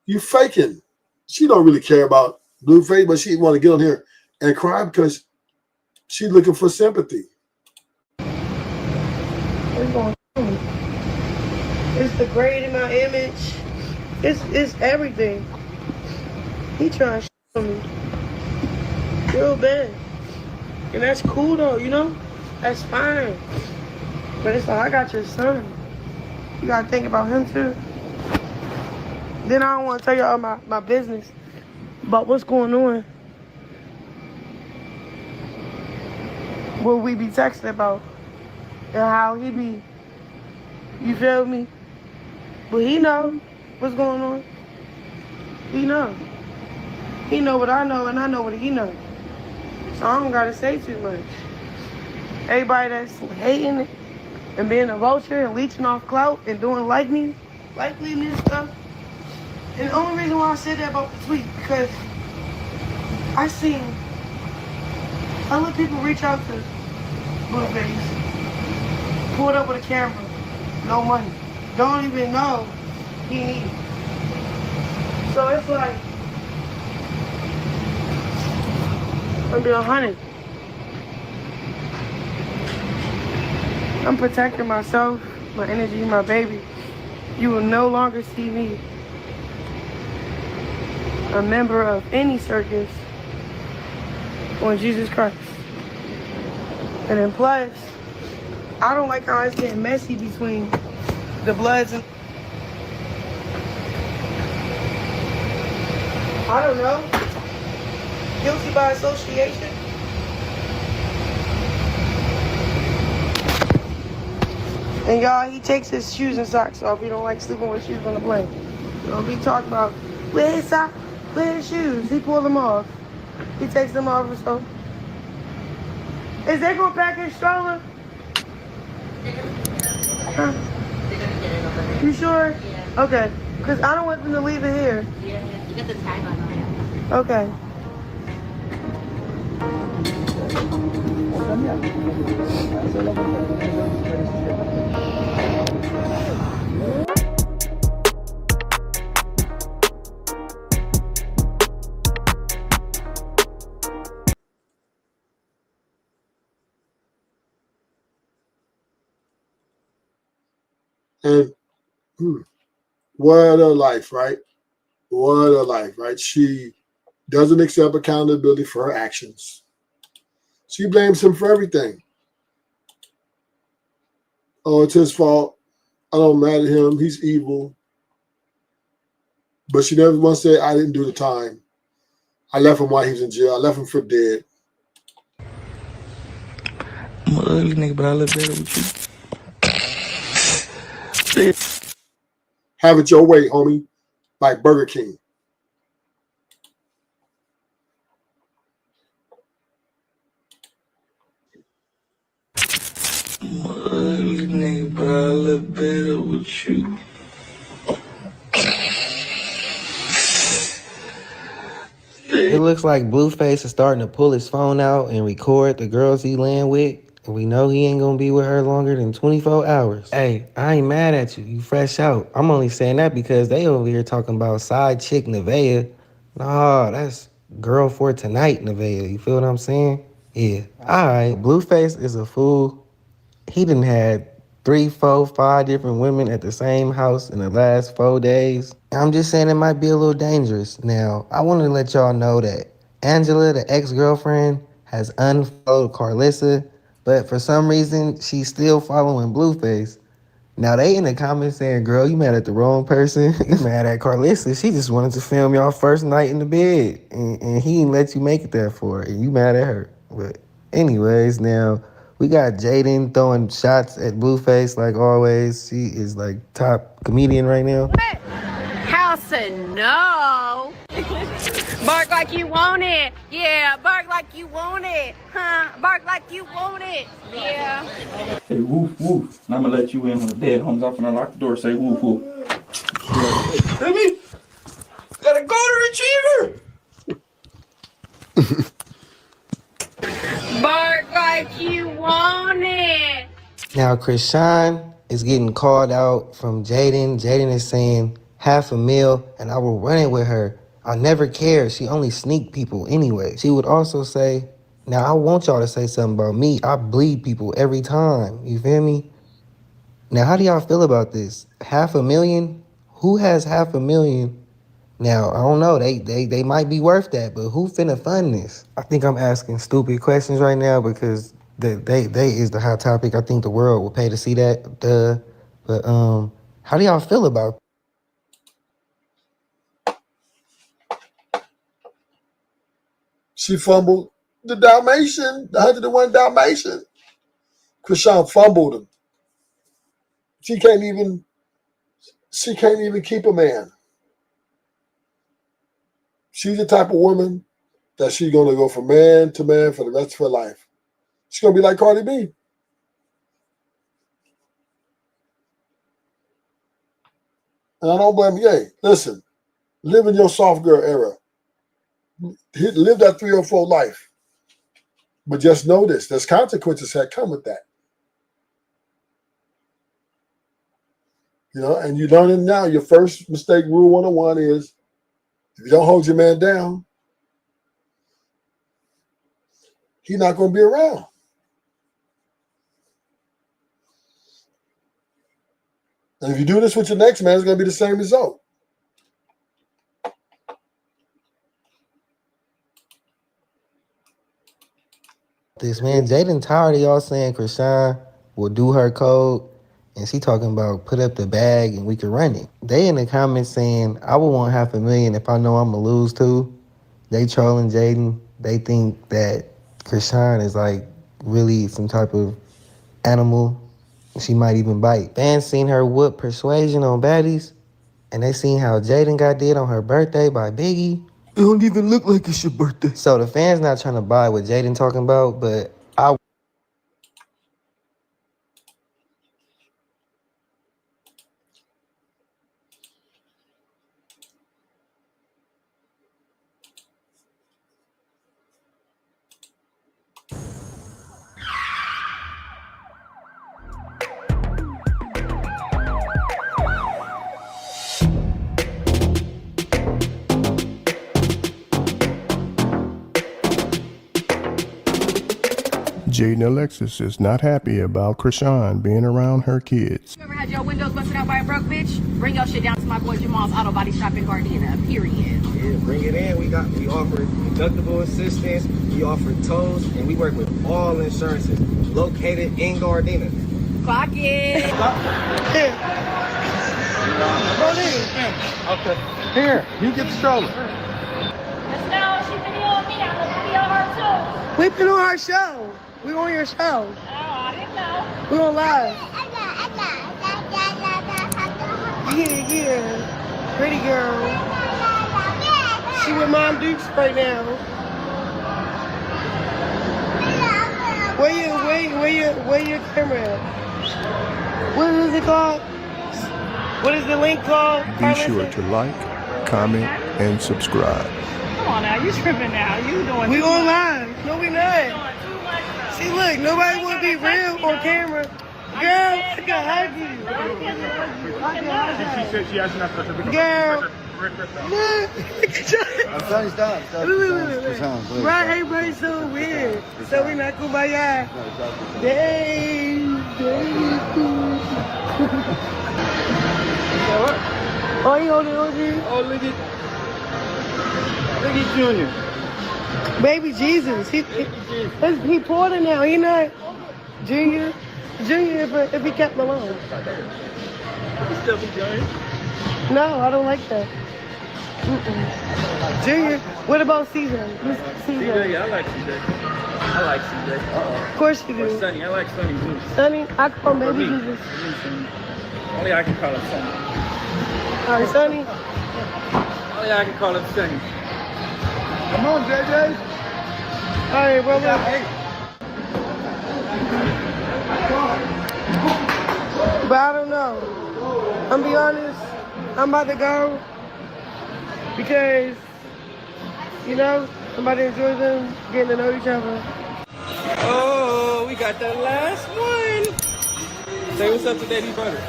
Speaker 3: You faking. She don't really care about Blueface, but she want to get on here and cry because she's looking for sympathy.
Speaker 26: It's going on. It's degrading my image. It's everything. He trying to show me. Real bad. And that's cool though, you know? That's fine. But it's like, I got your son. You gotta think about him too. Then I don't want to tell y'all my business about what's going on. What we be texting about. And how he be. You feel me? But he know what's going on. He know. He know what I know and I know what he know. So I don't gotta say too much. Everybody that's hating it and being a vulture and leeching off clout and doing likeliness stuff. And the only reason why I said that about the tweet, because I seen other people reach out to Blueface, pulled up with a camera, no money, don't even know he needs it. So it's like, I'm being 100. I'm protecting myself, my energy, my baby. You will no longer see me a member of any circus on Jesus Christ. And then plus, I don't like how it's getting messy between the Bloods and I don't know. Guilty by association. And y'all, he takes his shoes and socks off. He don't like sleeping with shoes on the plane. Don't be talking about where his socks, where his shoes. He pulled them off. He takes them off or so. Is they gonna pack his stroller? Huh? You sure? Yeah. Okay. Cause I don't want them to leave it here. Yeah, you got the tag on it. Okay.
Speaker 3: And what a life, right? What a life, right? She doesn't accept accountability for her actions. She blames him for everything. Oh, it's his fault. I don't mad at him. He's evil. But she never once said, I didn't do the time. I left him while he was in jail. I left him for dead.
Speaker 11: I'm an ugly nigga, but I look better with you.
Speaker 3: Have it your way, homie. Like Burger King.
Speaker 11: I'm an ugly nigga, but I look better with you.
Speaker 14: It looks like Blueface is starting to pull his phone out and record the girls he laying with. And we know he ain't gonna be with her longer than 24 hours. Hey, I ain't mad at you. You fresh out. I'm only saying that because they over here talking about side chick Nevaeh. Nah, that's girl for tonight Nevaeh. You feel what I'm saying? Yeah. Alright. Blueface is a fool. He done had 3, 4, 5 different women at the same house in the last 4 days. I'm just saying it might be a little dangerous. Now, I want to let y'all know that Angela, the ex-girlfriend, has unfollowed Carlissa, but for some reason, she's still following Blueface. Now, they in the comments saying, girl, you mad at the wrong person. You mad at Carlissa. She just wanted to film y'all first night in the bed, and he didn't let you make it that far, and you mad at her. But anyways, now, we got Jaden throwing shots at Blueface like always. She is like top comedian right now.
Speaker 15: House and no. Bark like you want it. Yeah, bark like you want it. Huh? Bark like you want it. Yeah.
Speaker 11: Say woof woof. And I'm gonna let you in when the dead homes off and unlock the door. Say woof woof. Let me. Gotta go to retriever.
Speaker 15: Bark like you want it.
Speaker 14: Now, Chrisean is getting called out from Jaden. Jaden is saying $500,000 and I will run it with her. I never cared. She only sneak people anyway. She would also say, now I want y'all to say something about me. I bleed people every time. You feel me? Now, how do y'all feel about this? $500,000? Who has $500,000? Now, I don't know. They might be worth that, but who finna fund this? I think I'm asking stupid questions right now because they is the hot topic. I think the world will pay to see that. But how do y'all feel about
Speaker 3: She fumbled the Dalmatian, the 101 Dalmatian. Chrisean fumbled him. She can't even keep a man. She's the type of woman that she's going to go from man to man for the rest of her life. She's going to be like Cardi B. And I don't blame you. Hey, listen, live in your soft girl era. Live that 304 life. But just know this, there's consequences that come with that. You know, and you learn it now. Your first mistake, rule 101 is, if you don't hold your man down, he's not going to be around. And if you do this with your next man, it's going to be the same result.
Speaker 14: this, man? Jaden tired of y'all saying Chrisean will do her code, and she talking about put up the bag and we can run it. They in the comments saying, I would want $500,000 if I know I'm going to lose too. They trolling Jaden. They think that Chrisean is like really some type of animal. She might even bite. Fans seen her whoop Persuasion on baddies, and they seen how Jaden got did on her birthday by Biggie. It don't even look like it's your birthday. So the fans not trying to buy what Jaden talking about, but I...
Speaker 13: Jaden Alexis is not happy about Chrisean being around her kids.
Speaker 15: You ever had your windows busted out by a broke bitch? Bring your shit down to my boy Jamal's Auto Body Shop in Gardena, period.
Speaker 16: Yeah, bring it in. We offer deductible assistance, we offer tows, and we work with all insurances located in Gardena.
Speaker 15: Clock it.
Speaker 5: Okay. Here, you get the stroller.
Speaker 12: Let's go. She's videoing me. I'm gonna video her too.
Speaker 26: We've been on our show. We on your show.
Speaker 12: Oh, I didn't know.
Speaker 26: We on live. Yeah. Pretty girl. She with Mom Dukes right now. Where your camera at? What is it called? What is the link called?
Speaker 13: Be sure to like, comment, and subscribe.
Speaker 12: Come on now, you tripping now. You doing
Speaker 26: We
Speaker 12: too
Speaker 26: on
Speaker 12: much.
Speaker 26: live. No, we not. See, look, nobody want to be real on camera. Girl, I can hug you.
Speaker 5: She said she asked not to touch her.
Speaker 26: Girl. Look.
Speaker 5: Stop.
Speaker 26: Right, everybody's so weird. So we not kumbaya. Dang. Oh, you holding OG?
Speaker 5: Oh, look at Junior.
Speaker 26: Baby Jesus. He Porter now. He not Junior. Junior if he kept Malone.
Speaker 5: He's still be Junior.
Speaker 26: No, I don't like that. Junior. What about CJ?
Speaker 5: CJ, yeah, I like CJ.
Speaker 26: Of course you do.
Speaker 5: Or Sonny, I like Sonny too.
Speaker 26: Sonny, I call him Baby
Speaker 5: me.
Speaker 26: Jesus.
Speaker 5: Only I can call him Sonny.
Speaker 26: All right, Sonny.
Speaker 5: Only I can call him Sonny. Come on, JJ.
Speaker 26: All right, brother. But I don't know. I'm be honest. I'm about to go because, you know, I'm about to enjoy them getting to know each other.
Speaker 5: Oh, we got the last one.
Speaker 11: Say what's up to Baby Butter.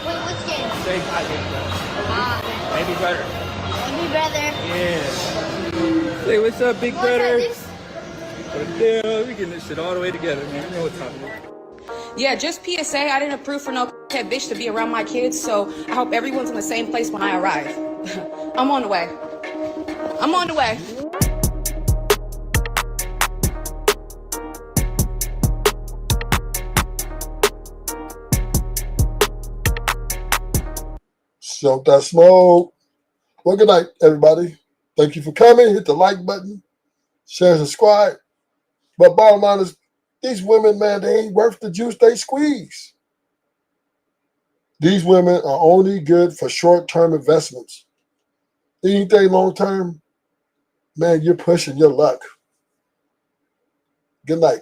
Speaker 17: Wait, which game?
Speaker 11: Say hi, Baby Butter.
Speaker 17: Baby brother.
Speaker 11: Yeah. Say what's up, Big Brother. Yeah, we getting this shit all the way together, man. You know what time it is.
Speaker 18: Yeah, just PSA, I didn't approve for no head bitch to be around my kids, so I hope everyone's in the same place when I arrive. I'm on the way. I'm on the way.
Speaker 3: Smoke that smoke. Well, good night, everybody. Thank you for coming. Hit the like button, share, subscribe. But bottom line is, these women, man, they ain't worth the juice they squeeze. These women are only good for short-term investments. Anything long-term, man, you're pushing your luck. Good night.